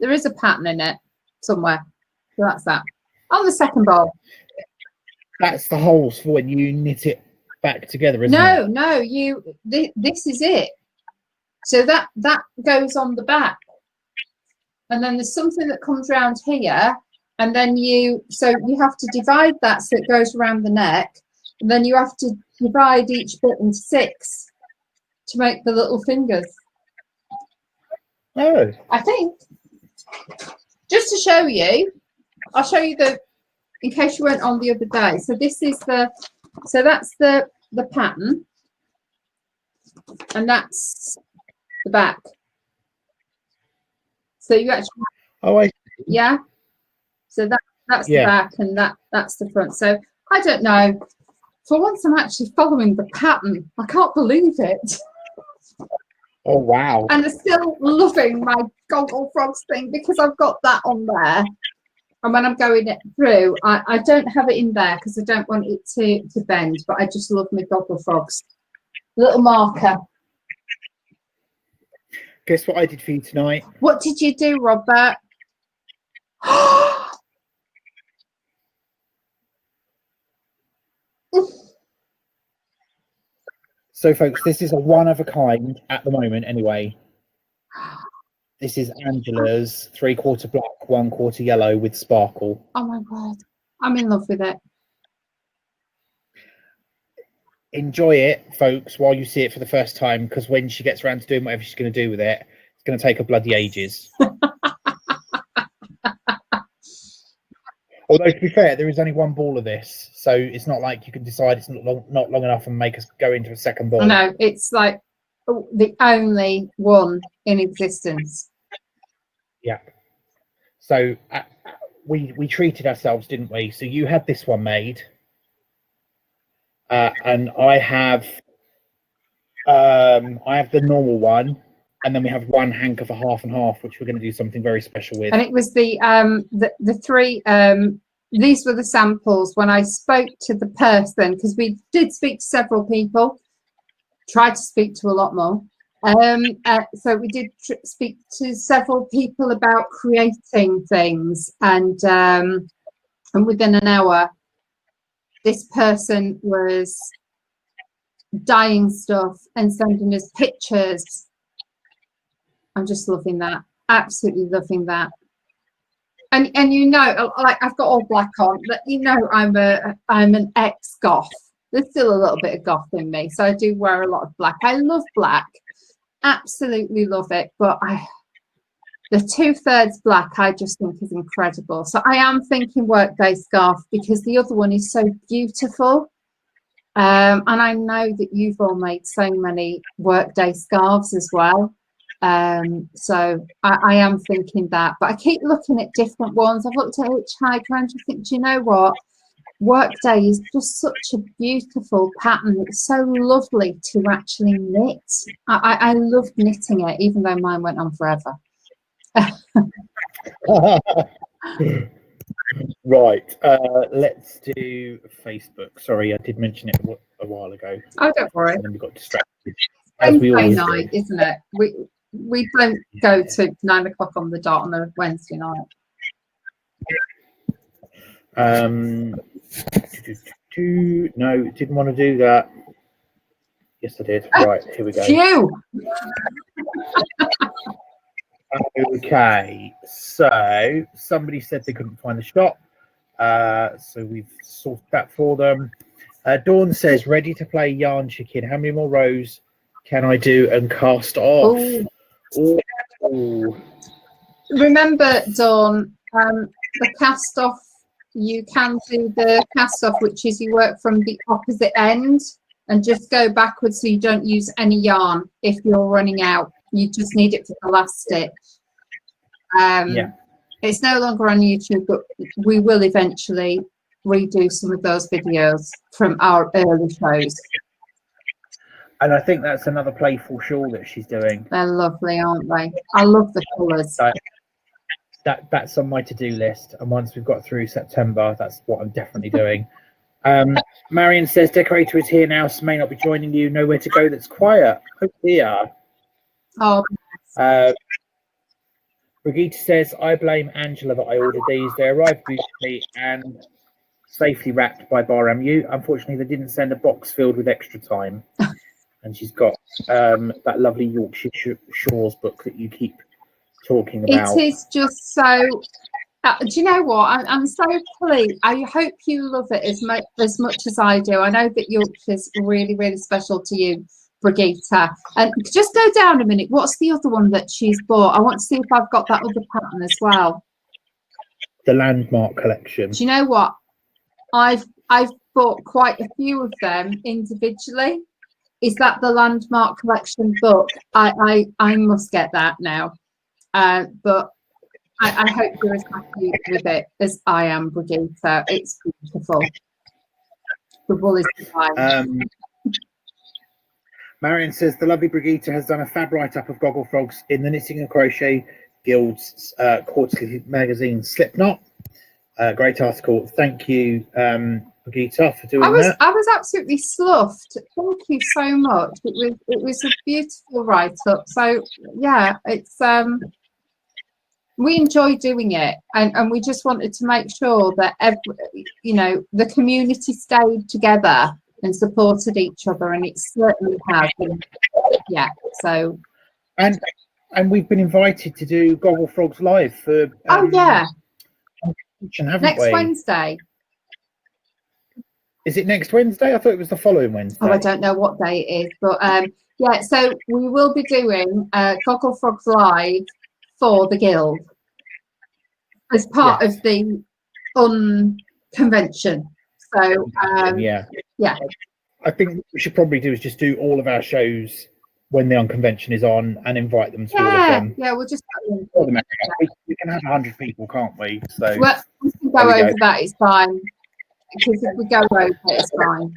there is a pattern in it somewhere. So that's that. On the second bowl.
That's the holes for when you knit it back together, isn't it?
No, this is it. So that goes on the back, and then there's something that comes around here, and then you have to divide that so it goes around the neck, and then you have to divide each bit into 6 to make the little fingers.
Oh.
I think. Just to show you, I'll show you in case you weren't on the other day. So this is that's the pattern, and that's the back. So you actually, yeah. So that's the back, and that's the front. So I don't know. For once, I'm actually following the pattern. I can't believe it.
Oh wow!
And I'm still loving my Gogglefrogs thing because I've got that on there. And when I'm going it through, I don't have it in there because I don't want it to bend. But I just love my Gogglefrogs. Little marker.
Guess what I did for you tonight?
What did you do, Robert?
So, folks, this is a one of a kind at the moment, anyway. This is Angela's 3/4 black, 1/4 yellow with sparkle.
Oh my God, I'm in love with it.
Enjoy it, folks, while you see it for the first time, because when she gets around to doing whatever she's going to do with it, it's going to take her bloody ages. Although, to be fair, there is only one ball of this, so it's not like you can decide it's not long enough and make us go into a second ball.
No, it's like the only one in existence.
Yeah. So we treated ourselves, didn't we? So you had this one made, and I have the normal one, and then we have one hanker for half and half, which we're going to do something very special with.
And it was the 3. These were the samples when I spoke to the person, because we did speak to several people. Tried to speak to a lot more. So we did speak to several people about creating things, and within an hour, this person was dyeing stuff and sending us pictures. I'm just loving that, absolutely loving that. And you know, like I've got all black on, but you know, I'm an ex-goth. There's still a little bit of goth in me, so I do wear a lot of black. I love black, absolutely love it. But the 2/3 black, I just think is incredible. So I am thinking workday scarf because the other one is so beautiful. And I know that you've all made so many workday scarves as well. So I am thinking that, but I keep looking at different ones. I've looked at Hitchhiker and just think, do you know what? Workday is just such a beautiful pattern. It's so lovely to actually knit. I love knitting it, even though mine went on forever.
Right, let's do Facebook. Sorry, I did mention it a while ago.
Oh, don't worry.
And then we got distracted, as we always
night,
do.
Isn't it? We don't go to 9 o'clock on the dot on a Wednesday night.
No, didn't want to do that. Yes, I did. Right, here we go.
Phew.
Okay, so somebody said they couldn't find the shop, so we've sorted that for them. Dawn says, ready to play yarn chicken. How many more rows can I do and cast off? Ooh.
Remember, Dawn, the cast off, you can do the cast off, which is you work from the opposite end and just go backwards, so you don't use any yarn if you're running out. You just need it for the last stitch.
Yeah.
It's no longer on YouTube, but we will eventually redo some of those videos from our early shows.
And I think that's another playful shawl that she's doing.
They're lovely, aren't they? I love the colours.
So that's on my to-do list. And once we've got through September, that's what I'm definitely doing. Marion says, decorator is here now, so may not be joining you. Nowhere to go that's quiet. Oh dear.
Oh.
Brigitte says, I blame Angela that I ordered these. They arrived beautifully and safely wrapped by Bar-Mu. Unfortunately, they didn't send a box filled with extra time. And she's got that lovely Yorkshire Shores book that you keep talking about.
It is just so. Do you know what? I'm so pleased. I hope you love it as much as I do. I know that Yorkshire's really, really special to you, Brigitte. And just go down a minute. What's the other one that she's bought? I want to see if I've got that other pattern as well.
The Landmark collection.
Do you know what? I've bought quite a few of them individually. Is that the Landmark collection book? I must get that now. But I hope you're as happy with it as I am, Brigitte. It's beautiful. The wool is divine.
Marion says the lovely Brigitte has done a fab write-up of Gogglefrogs in the Knitting and Crochet Guild's quarterly magazine Slipknot. Great article. Thank you, Brigitte, for doing that.
I was absolutely sloughed. Thank you so much. It was a beautiful write-up. So yeah, it's we enjoy doing it, and we just wanted to make sure that the community stayed together and supported each other, and it certainly has. And, yeah, so
and we've been invited to do Gogglefrogs live for
next Wednesday.
Is it next Wednesday? I thought it was the following Wednesday.
Oh, I don't know what day it is, but yeah. So we will be doing Gogglefrogs live for the Guild as part of the convention. So yeah.
I think what we should probably do is just do all of our shows when the unconvention is on and invite them to all of them.
Yeah, we'll just
we can have 100 people, can't we? So
well, we can go over that. It's fine. Because if we go over it, it's fine.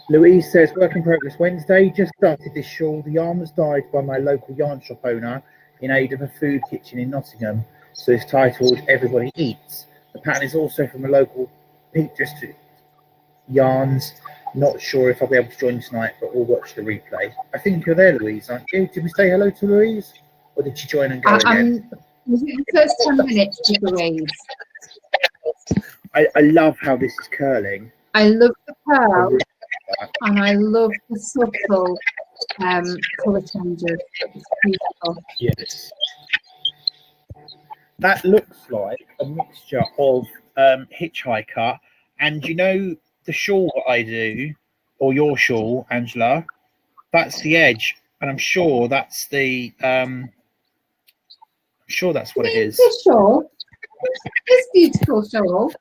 Louise says, work in progress Wednesday. Just started this shawl. The yarn was dyed by my local yarn shop owner in aid of a food kitchen in Nottingham. So it's titled Everybody Eats. The pattern is also from a local Peak District Yarns. Not sure if I'll be able to join tonight, but we'll watch the replay. I think you're there, Louise, aren't you? Did we say hello to Louise? Or did she join and go again?
Was it the first 10 minutes to Louise?
I love how this is curling.
I love the curl, and I love the subtle colour changes. It's beautiful.
Yes. That looks like a mixture of Hitchhiker and the shawl that I do, or your shawl, Angela. That's the edge, and I'm sure that's the. I'm sure that's what it is.
This shawl. This beautiful shawl.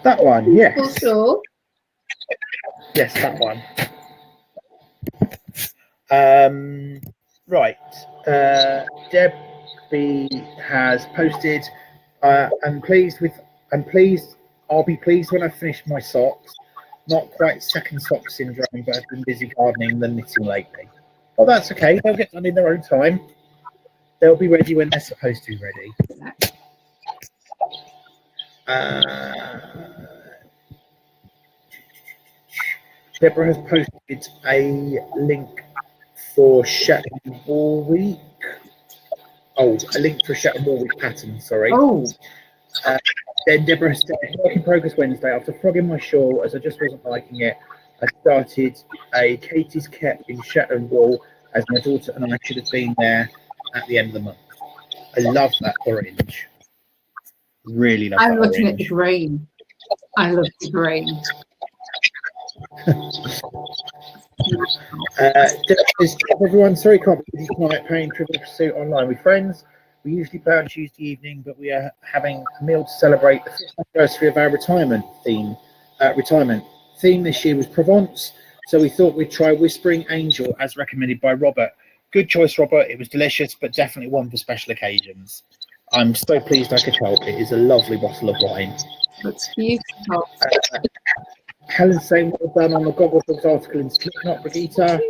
That one, yes.
Beautiful shawl.
Yes, that one. Right. Debbie has posted. I'll be pleased when I finish my socks. Not quite second sock syndrome, but I've been busy gardening and knitting lately. Well, that's okay. They'll get done in their own time. They'll be ready when they're supposed to be ready. Deborah has posted a link for Shetland Wool Week. Oh, a link for Shetland Wool Week pattern, sorry.
Oh.
Then Deborah said, work in progress Wednesday. After frogging my shawl, as I just wasn't liking it, I started a Katie's Kep in Shetland Wool, as my daughter and I should have been there at the end of the month. I love that orange. Really love
I'm
that
looking
orange.
at the green. I love the green.
Everyone, sorry, can't be tonight playing Trivial Pursuit online with friends. We usually play on Tuesday evening, but we are having a meal to celebrate the 5th anniversary of our retirement theme. Retirement theme this year was Provence, so we thought we'd try Whispering Angel as recommended by Robert. Good choice, Robert. It was delicious, but definitely one for special occasions. I'm so pleased I could help. It is a lovely bottle of wine.
Looks beautiful.
Helen's saying well done on the Gogglefrogs article in Slipknot, Brigitte.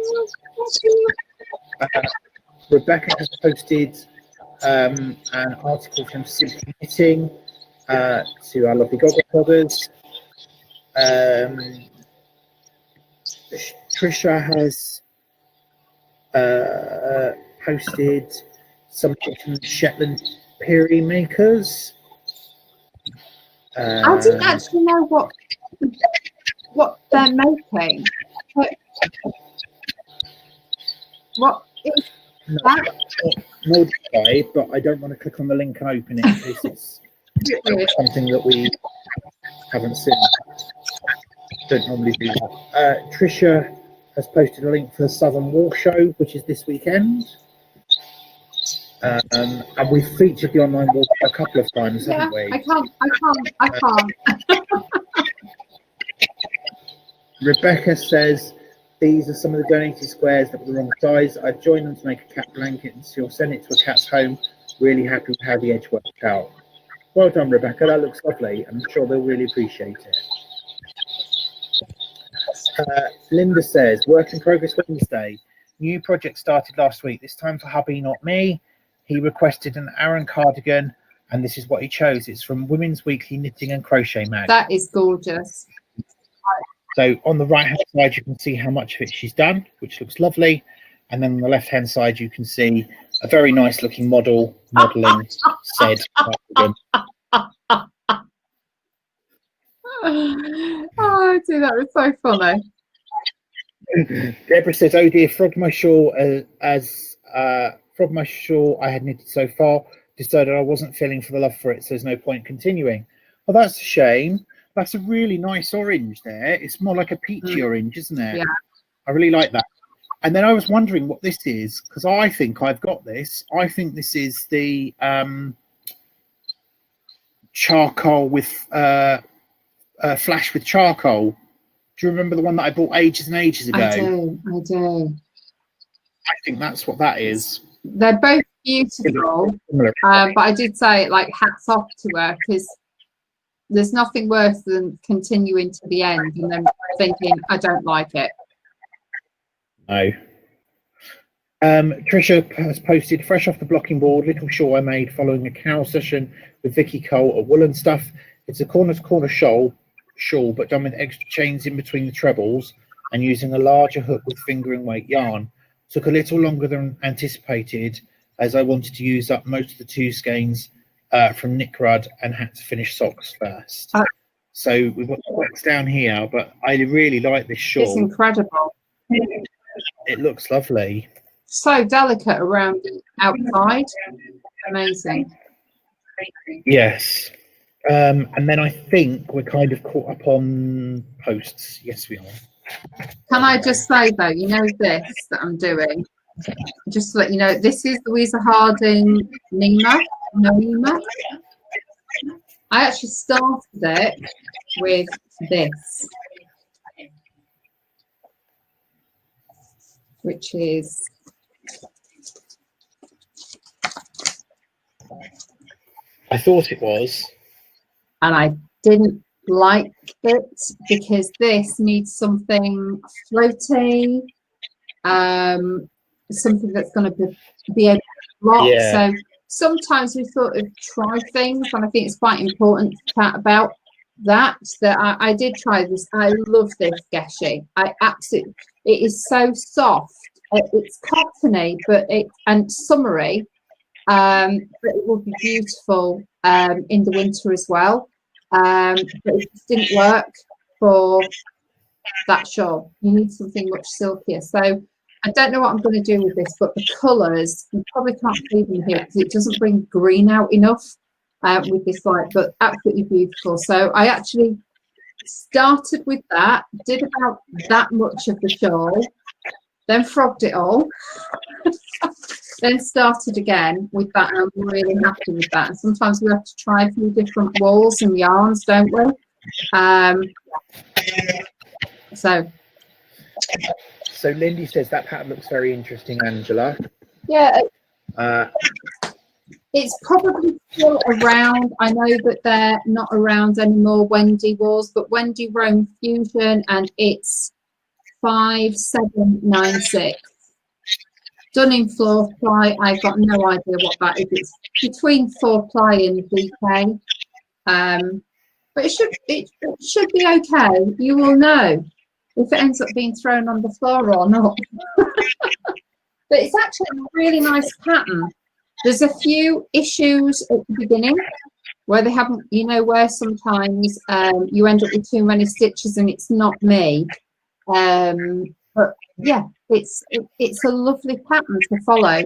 Rebecca has posted an article from Simply Knitting to our lovely Gogglefroggers. Trisha has posted something from Shetland Peri Makers.
I didn't actually know what they're making. What is that?
No, but I don't want to click on the link and open it in case it's something that we haven't seen. Don't normally do that. Trisha has posted a link for the Southern War Show, which is this weekend. And we've featured the online war a couple of times, haven't we?
I can't.
Rebecca says, these are some of the donated squares that were the wrong size. I've joined them to make a cat blanket and she'll send it to a cat's home. Really happy with how the edge worked out. Well done, Rebecca. That looks lovely. I'm sure they'll really appreciate it. Linda says, work in progress Wednesday. New project started last week. This time for hubby, not me. He requested an Aran cardigan, and this is what he chose. It's from Women's Weekly Knitting and Crochet Mag.
That is gorgeous.
So on the right hand side, you can see how much of it she's done, which looks lovely. And then on the left hand side, you can see a very nice looking modeling said cardigan.
Oh, dear, that was so funny.
Deborah says, oh dear, frog my shawl frog my shawl I had knitted so far, decided I wasn't feeling for the love for it, so there's no point continuing. Well, that's a shame. That's a really nice orange there. It's more like a peachy orange, isn't it?
Yeah.
I really like that. And then I was wondering what this is, because I think I've got this. I think this is the charcoal with flash with charcoal. Do you remember the one that I bought ages and ages ago?
I do.
I think that's what that is.
They're both beautiful, but I did say, like, hats off to her, because there's nothing worse than continuing to the end and then thinking, I don't like it.
No. Trisha has posted, fresh off the blocking board, little shawl I made following a carol session with Vicky Cole at Woolen Stuff. It's a corner-to-corner shawl, but done with extra chains in between the trebles and using a larger hook with fingering weight yarn. Took a little longer than anticipated, as I wanted to use up most of the two skeins from Nick Rudd and had to finish socks first. So we've got the wax down here, but I really like this shawl.
It's incredible.
It looks lovely.
So delicate around the outside. Amazing.
Yes. And then I think we're kind of caught up on posts. Yes, we are.
Can I just say, though, you know this that I'm doing? Just to let you know, this is Louisa Harding Noema. I actually started it with this, which is
I thought it was.
And I didn't like it because this needs something floaty, something that's going to be able to block.
Yeah.
So sometimes we sort of try things, and I think it's quite important to chat about that. I did try this. I love this Geshi. I absolutely, it is so soft. It's cottony, but and summery, but it will be beautiful in the winter as well. But it just didn't work for that shawl. You need something much silkier. So I don't know what I'm going to do with this, but the colours, you probably can't see them here because it doesn't bring green out enough with this light, but absolutely beautiful. So I actually started with that, did about that much of the shawl, then frogged it all, then started again with that, and I'm really happy with that. And sometimes we have to try a few different wools and yarns, don't we?
So Lindy says that pattern looks very interesting, Angela.
Yeah. It's probably still around. I know that they're not around anymore. Wendy was, but Wendy Rome Fusion, and it's 5796. Done in 4-ply. I've got no idea what that is. It's between 4-ply and DK. But it should be okay. You will know if it ends up being thrown on the floor or not. But it's actually a really nice pattern. There's a few issues at the beginning where they haven't, you know, where sometimes you end up with too many stitches and it's not me. But yeah, it's a lovely pattern to follow.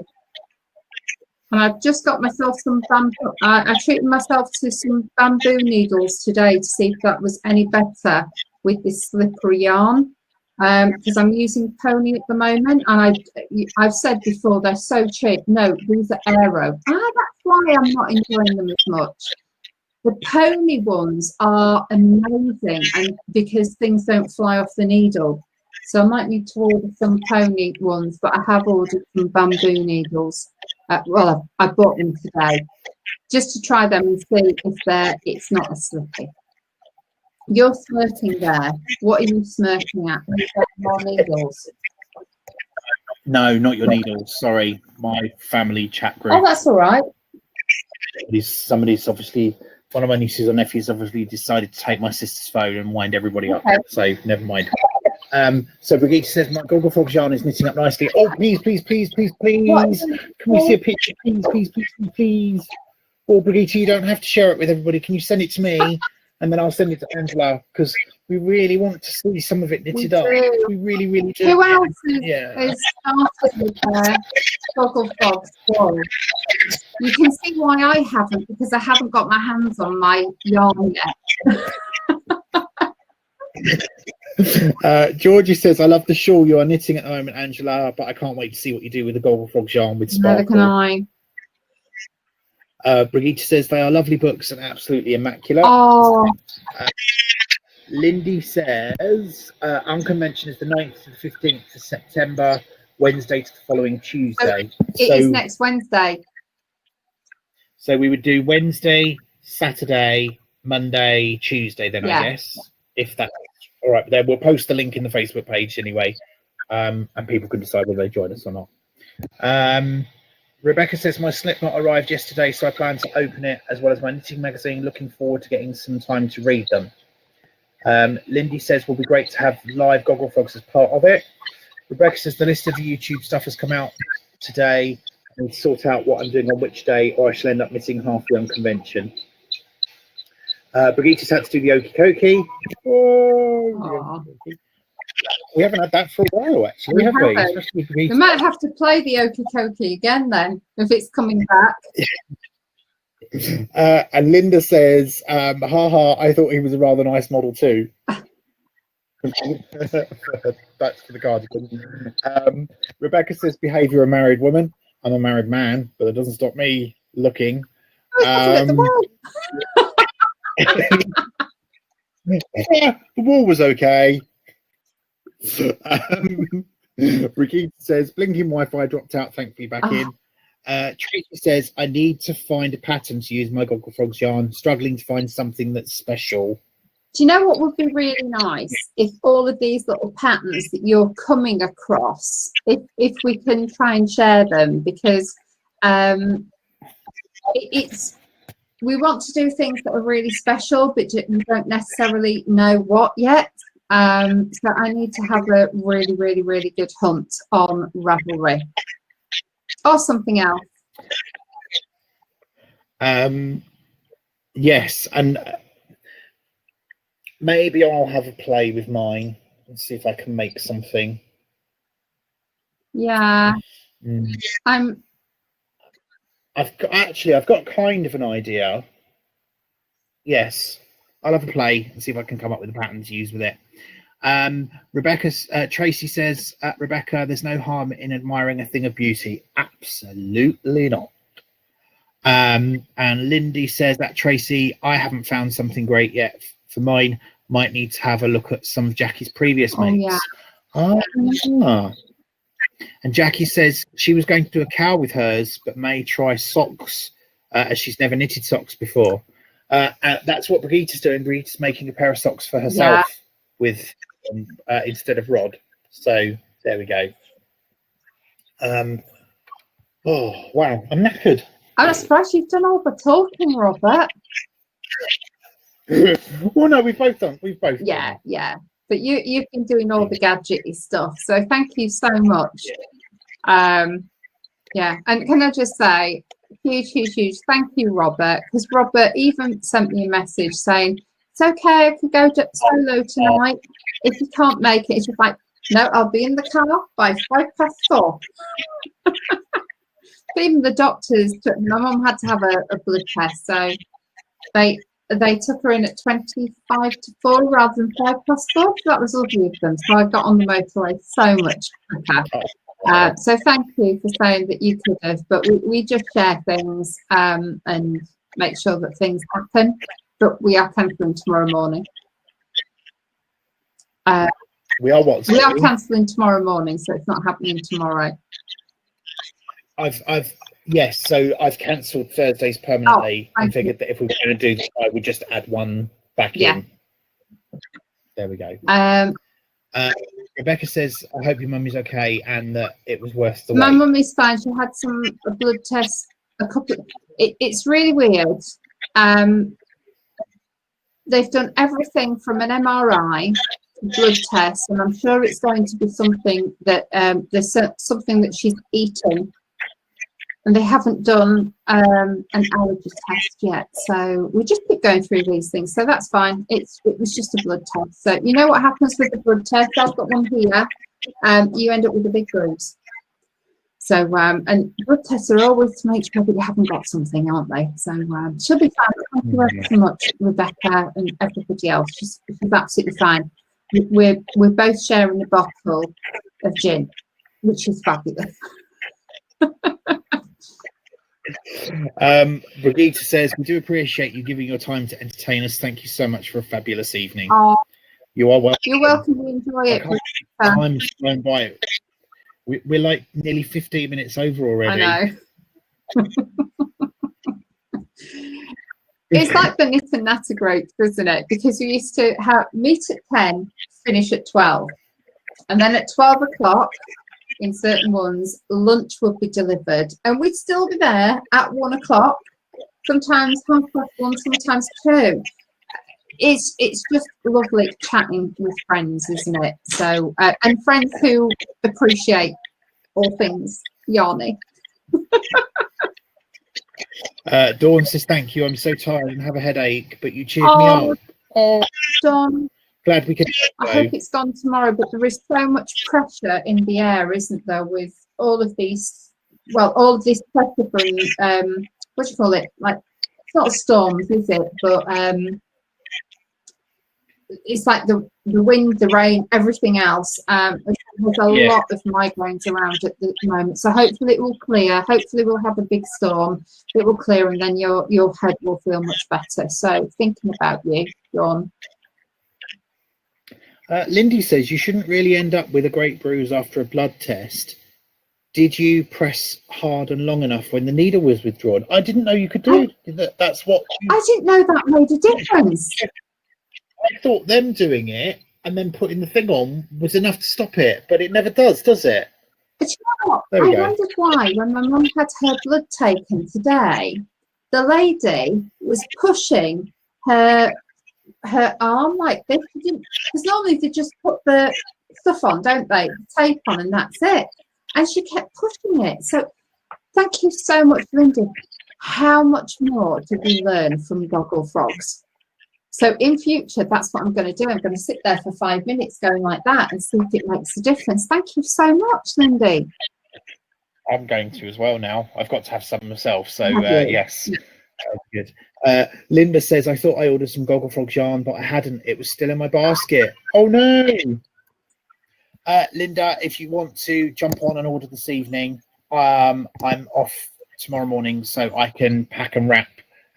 And I've just got myself some bamboo. I treated myself to some bamboo needles today to see if that was any better with this slippery yarn. Because I'm using pony at the moment, and I've said before they're so cheap. No, these are aero. That's why I'm not enjoying them as much. The pony ones are amazing, and because things don't fly off the needle. So I might need to order some pony ones, but I have ordered some bamboo needles. Well, I bought them today just to try them and see if it's not as slippy. You're smirking there. What are you smirking at? More needles?
No, not your needles. Sorry, my family chat group.
Oh, that's all right.
Somebody's obviously, one of my nieces or nephews obviously decided to take my sister's phone and wind everybody up. So never mind. So Brigitte says my Gogglefrogs yarn is knitting up nicely. Oh, please. Can we see a picture? Please. Oh, Brigitte, you don't have to share it with everybody. Can you send it to me? And then I'll send it to Angela, because we really want to see some of it knitted up. We really do.
Who else is started with Gogglefrogs? You can see why I haven't, because I haven't got my hands on my yarn
yet. Georgie says, I love the shawl you are knitting at the moment, Angela, but I can't wait to see what you do with the Gogglefrogs yarn with sparkle.
Neither can I.
Brigitte says they are lovely books and absolutely immaculate.
Oh.
Lindy says unconvention is the 9th to the 15th of September, Wednesday to the following Tuesday.
It is next Wednesday.
So we would do Wednesday, Saturday, Monday, Tuesday then, I guess. If that's all right. Then we'll post the link in the Facebook page anyway, and people can decide whether they join us or not. Rebecca says my Slipknot arrived yesterday, so I plan to open it as well as my knitting magazine. Looking forward to getting some time to read them. Lindy says it will be great to have live Gogglefrogs as part of it. Rebecca says the list of the YouTube stuff has come out today, and sort out what I'm doing on which day, or I shall end up missing half the unconvention. Brigitte's had to do the Okie Kokie. Oh, we haven't had that for a while, actually, have we?
We might have to play the Okie Kokie again then, if it's coming back.
And Linda says, haha, I thought he was a rather nice model too. That's for the cardigan. Rebecca says, behave, you're a married woman. I'm a married man, but it doesn't stop me looking. The wall was okay. Brigitte says blinking Wi-Fi dropped out, thankfully back in. Tracy says I need to find a pattern to use my Gogglefrogs yarn, struggling to find something that's special.
Do you know what would be really nice? If all of these little patterns that you're coming across, if we can try and share them, because we want to do things that are really special, but we don't necessarily know what yet. So I need to have a really good hunt on Ravelry or something else.
Yes, and maybe I'll have a play with mine and see if I can make something.
Yeah.
I've got kind of an idea. Yes, I'll have a play and see if I can come up with a pattern to use with it. Tracy says, Rebecca, there's no harm in admiring a thing of beauty. Absolutely not. And Lindy says that, Tracy, I haven't found something great yet for mine. Might need to have a look at some of Jackie's previous mates. Yeah. And Jackie says she was going to do a cowl with hers, but may try socks as she's never knitted socks before. That's what Brigitte's doing. Brigitte's making a pair of socks for herself with instead of Rod. So there we go. Oh wow, I'm knackered.
I'm not surprised you've done all the talking, Robert.
Well, no, we've both done.
Yeah. But you've been doing all the gadgety stuff, so thank you so much. Yeah, and can I just say, huge thank you, Robert, because Robert even sent me a message saying it's okay, I can go solo tonight. If you can't make it, it's just like, no, I'll be in the car by 4:05. Even the doctors my mum had to have a blood test, so they took her in at 4:25 rather than 4:05. So that was lovely of them. So I got on the motorway so much quicker. So thank you for saying that you could have, but we just share things and make sure that things happen. But we are cancelling tomorrow morning.
We are what?
We are cancelling tomorrow morning, so it's not happening tomorrow.
Yes, so I've cancelled Thursdays permanently and figured that if we were going to do this, I would just add one back in. There we go. Rebecca says, I hope your mummy's okay and that it was worth the wait.
My mummy's fine. She had a blood test, it's really weird. They've done everything from an MRI, blood test, and I'm sure it's going to be something that there's something that she's eaten. And they haven't done an allergy test yet, so we just keep going through these things. So that's fine. It was just a blood test. So you know what happens with the blood test? I've got one here. You end up with a big bruise. So and blood tests are always to make sure that you haven't got something, aren't they? So she'll be fine. Thank you ever so much, Rebecca and everybody else. She's absolutely fine. We're both sharing a bottle of gin, which is fabulous.
Brigitte says, we do appreciate you giving your time to entertain us. Thank you so much for a fabulous evening. You are welcome.
You're welcome. We enjoy it.
Time's flown by. We're like nearly 15 minutes over already.
I know. It's like the knit and natter groups, isn't it? Because we used to meet at 10, finish at 12, and then at 12 o'clock in certain ones, lunch would be delivered, and we'd still be there at 1 o'clock, sometimes 1:30, sometimes 2. It's just lovely chatting with friends, isn't it? So and friends who appreciate all things yarny.
Dawn says, thank you. I'm so tired and have a headache, but you cheered me up.
Oh, Dawn.
Glad we could.
I hope it's gone tomorrow, but there is so much pressure in the air, isn't there, with all of these, all of this pressure from, what do you call it? Like, it's not storms, is it? But it's like the wind, the rain, everything else. There's a lot of migraines around at the moment. So hopefully it will clear. Hopefully we'll have a big storm. It will clear, and then your head will feel much better. So thinking about you, Dawn.
Lindy says you shouldn't really end up with a great bruise after a blood test. Did you press hard and long enough when the needle was withdrawn? I didn't know you could do that. That's what.
I didn't know that made a difference.
I thought them doing it and then putting the thing on was enough to stop it, but it never does it?
But you know what? I wondered why, when my mum had her blood taken today, the lady was pushing her arm like this, because normally they just put the stuff on, don't they? The tape on, and that's it. And she kept pushing it. So thank you so much, Linda. How much more did we learn from Gogglefrogs? So in future, that's what I'm going to do. I'm going to sit there for 5 minutes going like that and see if it makes a difference. Thank you so much, Lindy.
I'm going to as well now. I've got to have some myself. So yes. Good. Linda says, I thought I ordered some Gogglefrogs yarn, but I hadn't. It was still in my basket. Oh no. Linda, if you want to jump on and order this evening, I'm off tomorrow morning, so I can pack and wrap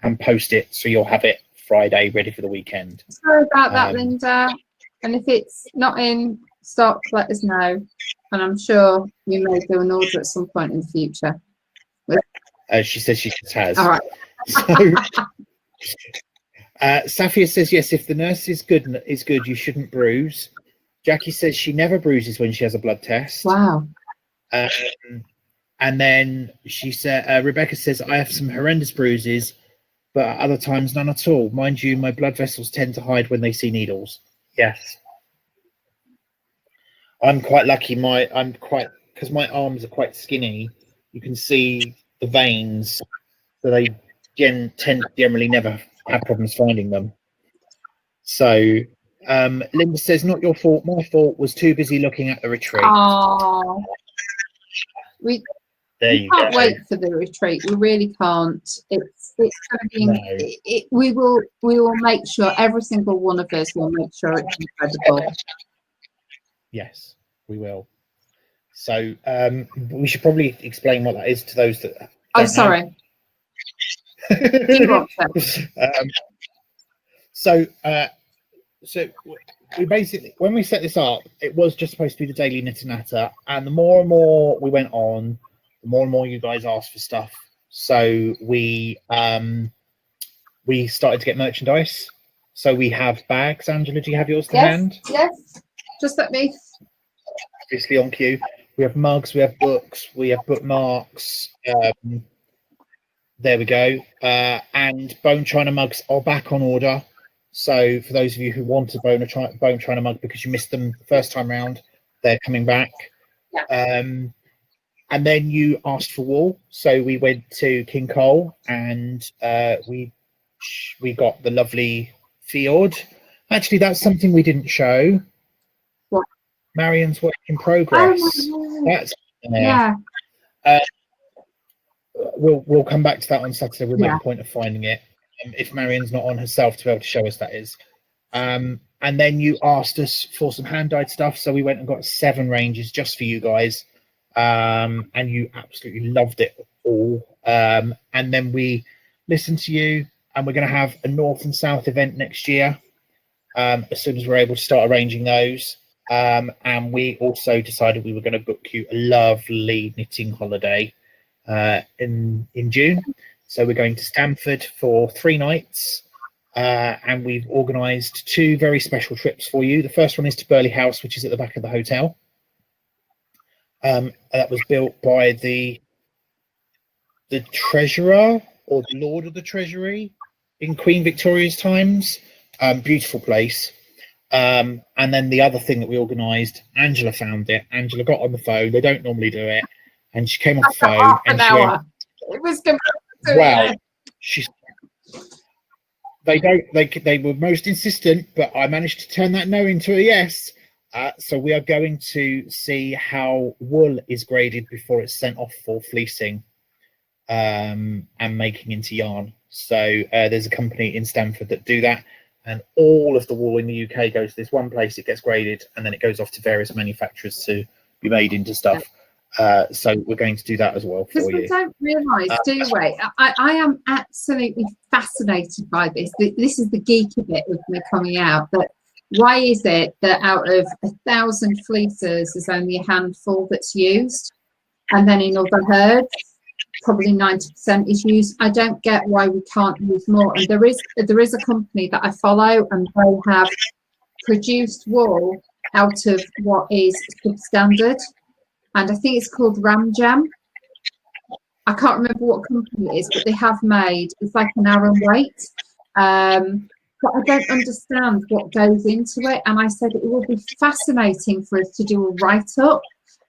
and post it, so you'll have it Friday ready for the weekend.
Sorry about that, Linda. And if it's not in stock, let us know, and I'm sure you may do an order at some point in the future.
She says she just has.
All right.
So Safia says yes. If the nurse is good, you shouldn't bruise. Jackie says she never bruises when she has a blood test.
Wow.
And then she said, Rebecca says, I have some horrendous bruises, but at other times none at all. Mind you, my blood vessels tend to hide when they see needles. Yes. I'm quite lucky. Because my arms are quite skinny, you can see the veins, so they generally never have problems finding them. So Linda says, not your fault. My fault. Was too busy looking at the retreat.
Oh, we can't wait for the retreat. We really can't. It's going to be.
No.
We will make sure, every single one of us will make sure it's incredible.
Yes, we will. So we should probably explain what that is to those that.
Sorry.
So we basically, when we set this up, it was just supposed to be the daily knitter natter, and the more and more we went on, the more and more you guys asked for stuff. So we started to get merchandise. So we have bags. Angela, do you have yours to hand?
Yes. Just let me.
Obviously on cue. We have mugs. We have books. We have bookmarks. There we go. And bone china mugs are back on order. So for those of you who want a bone china mug because you missed them the first time round, they're coming back.
Yeah.
And then you asked for wool, so we went to King Cole and we got the lovely Fjord. Actually, that's something we didn't show.
What?
Marion's work in progress.
Oh,
that's
yeah.
We'll come back to that on Saturday. We'll make a point of finding it. If Marion's not on herself to be able to show us, that is. And then you asked us for some hand-dyed stuff, so we went and got 7 ranges just for you guys, and you absolutely loved it all. And then we listened to you, and we're going to have a North and South event next year, as soon as we're able to start arranging those. And we also decided we were going to book you a lovely knitting holiday in June. So we're going to Stamford for 3 nights, and we've organised 2 very special trips for you. The first one is to Burley House, which is at the back of the hotel. That was built by the treasurer or the Lord of the Treasury in Queen Victoria's times. Beautiful place. And then the other thing that we organised, Angela found it. Angela got on the phone. They don't normally do it, and she came off the phone and she went,
it was
wow. They were most insistent, but I managed to turn that no into a yes. So we are going to see how wool is graded before it's sent off for fleecing and making into yarn. So there's a company in Stamford that do that, and all of the wool in the UK goes to this one place. It gets graded, and then it goes off to various manufacturers to be made into stuff. So we're going to do that as well for you.
Because we don't realise, do we? I am absolutely fascinated by this. This is the geeky bit of me coming out. That why is it that out of 1,000 fleeces, there's only a handful that's used, and then in other herds, probably 90% is used? I don't get why we can't use more. And there is a company that I follow, and they have produced wool out of what is substandard. And I think it's called Ram Jam. I can't remember what company it is, but they have made, it's like an Aran weight. But I don't understand what goes into it. And I said it will be fascinating for us to do a write-up.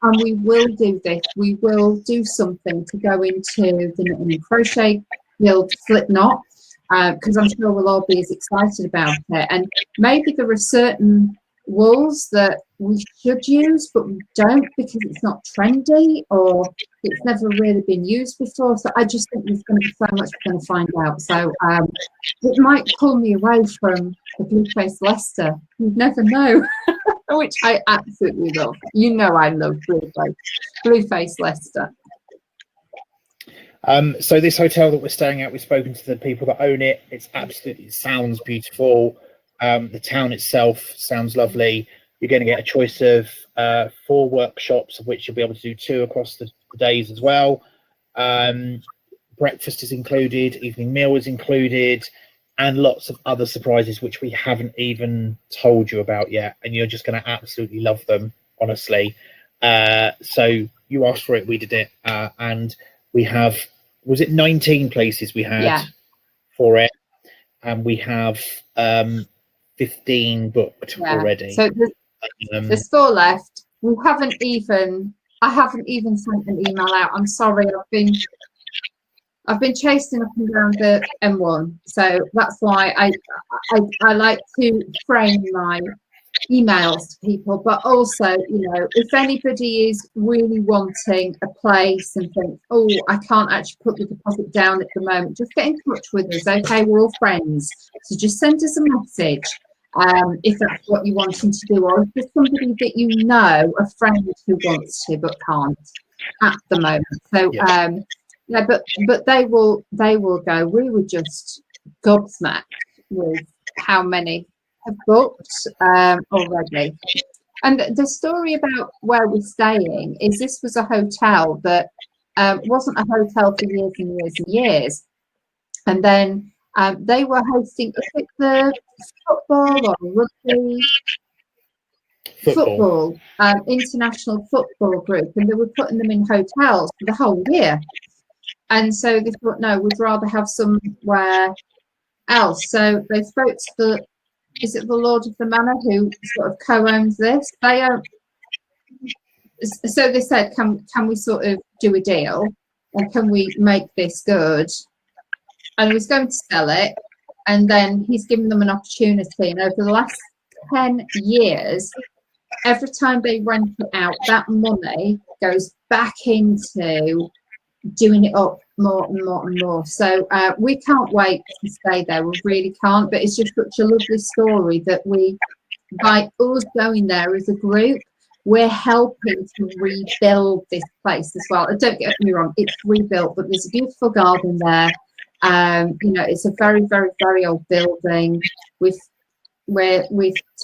And we will do this. We will do something to go into the Knitting and Crochet Guild Slipknot, because I'm sure we'll all be as excited about it. And maybe there are certain wools that we should use but we don't because it's not trendy or it's never really been used before. So I just think there's going to be so much we're going to find out. So it might pull me away from the Blue-Faced Leicester. You never know. Which I absolutely love. You know I love Blue-Faced Leicester.
So this hotel that we're staying at, we've spoken to the people that own it. It sounds beautiful. The town itself sounds lovely. You're going to get a choice of 4 workshops, of which you'll be able to do 2 across the days as well. breakfast is included, evening meal is included, and lots of other surprises which we haven't even told you about yet, and you're just going to absolutely love them, honestly. So you asked for it, we did it, and we have, was it 19 places we had for it, and we have 15 booked already.
So there's 4 left. I haven't even sent an email out. I'm sorry, I've been chasing up and down the M1, so that's why I like to frame my emails to people. But also, you know, if anybody is really wanting a place and think, oh, I can't actually put the deposit down at the moment, just get in touch with us. Okay, we're all friends, so just send us a message if that's what you're wanting to do, or if there's somebody that you know, a friend who wants to but can't at the moment. So yeah, but they will go. We were just gobsmacked with how many have booked already. And the story about where we're staying is this was a hotel that wasn't a hotel for years and years and years, and then they were hosting, is it the football or rugby? Football, international football group, and they were putting them in hotels for the whole year. And so they thought, no, we'd rather have somewhere else. So they spoke to is it the Lord of the Manor who sort of co-owns this? They so they said, can we sort of do a deal, and can we make this good? And he was going to sell it, and then he's given them an opportunity. And over the last 10 years, every time they rent it out, that money goes back into doing it up more and more and more. So we can't wait to stay there. We really can't. But it's just such a lovely story that by us going there as a group, we're helping to rebuild this place as well. And don't get me wrong, it's rebuilt, but there's a beautiful garden there. You know, it's a very, very, very old building. We've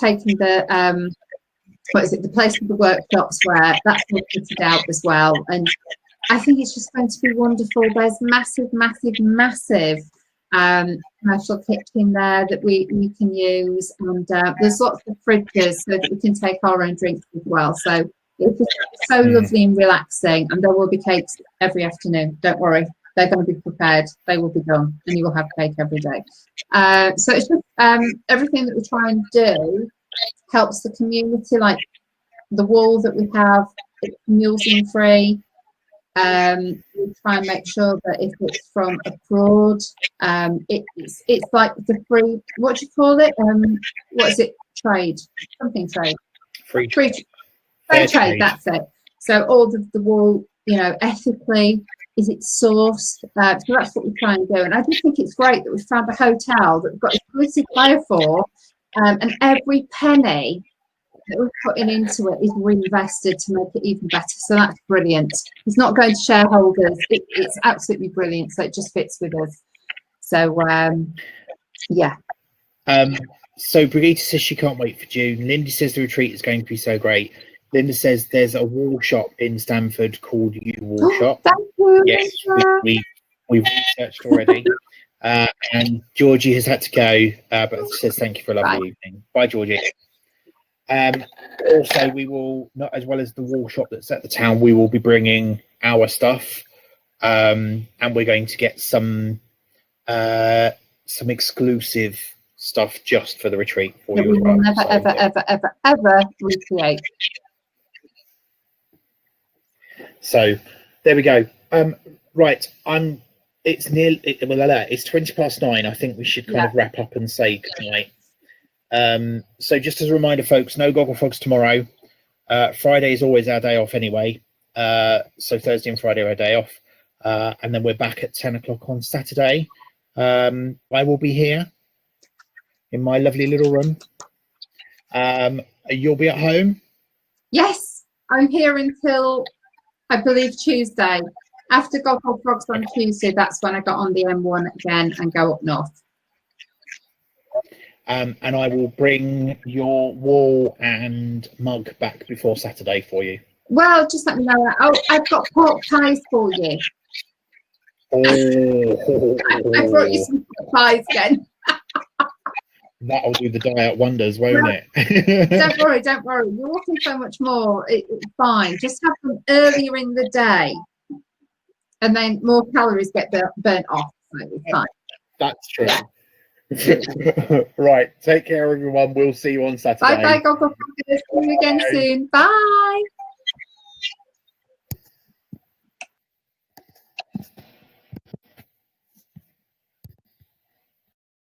taken the the place for the workshops, where that's all fitted out as well. And I think it's just going to be wonderful. There's massive commercial kitchen there that we can use, and there's lots of fridges so that we can take our own drinks as well. So it's just so lovely and relaxing, and there will be cakes every afternoon. Don't worry, they're going to be prepared. They will be done, and you will have cake every day. So it's just everything that we try and do helps the community, like the wall that we have, it's museum free. We try and make sure that if it's from abroad, it's like the free, what do you call it? What is it? Trade, something trade. Free trade, that's it. So all of the wool, you know, ethically, is it sourced? So that's what we try and do. And I do think it's great that we've found a hotel that we've got a exclusive player for, and every penny that we're putting into it is reinvested to make it even better. So that's brilliant. It's not going to shareholders. It's absolutely brilliant. So it just fits with us. So yeah.
So Brigitte says she can't wait for June. Linda says the retreat is going to be so great. Linda says there's a wall shop in Stamford called U Wall Shop.
Thank you,
yes, we've researched already. And Georgie has had to go, but says thank you for a lovely evening. Bye, Georgie. Also, we will, not as well as the wall shop that's at the town, we will be bringing our stuff, and we're going to get some exclusive stuff just for the retreat for you.
We will never recreate.
So there we go. Right, it's 9:20. I think we should kind of wrap up and say goodnight. So just as a reminder, folks, no Gogglefrogs tomorrow. Friday is always our day off anyway. So Thursday and Friday are our day off. And then we're back at 10 o'clock on Saturday. I will be here in my lovely little room. You'll be at home?
Yes, I'm here until, I believe, Tuesday. After Gogglefrogs on Tuesday, that's when I got on the M1 again and go up north.
And I will bring your wall and mug back before Saturday for you.
Well, just let me know. Oh, I've got pork pies for you.
Oh,
I brought you some pies again.
that'll do the diet wonders, won't it?
Don't worry, don't worry. You're walking so much more. It's fine. Just have them earlier in the day, and then more calories get burnt off. So it's fine.
That's true. Right. Take care, everyone. We'll see you on Saturday.
Bye bye, Gogglefrogs. See you again soon. Bye.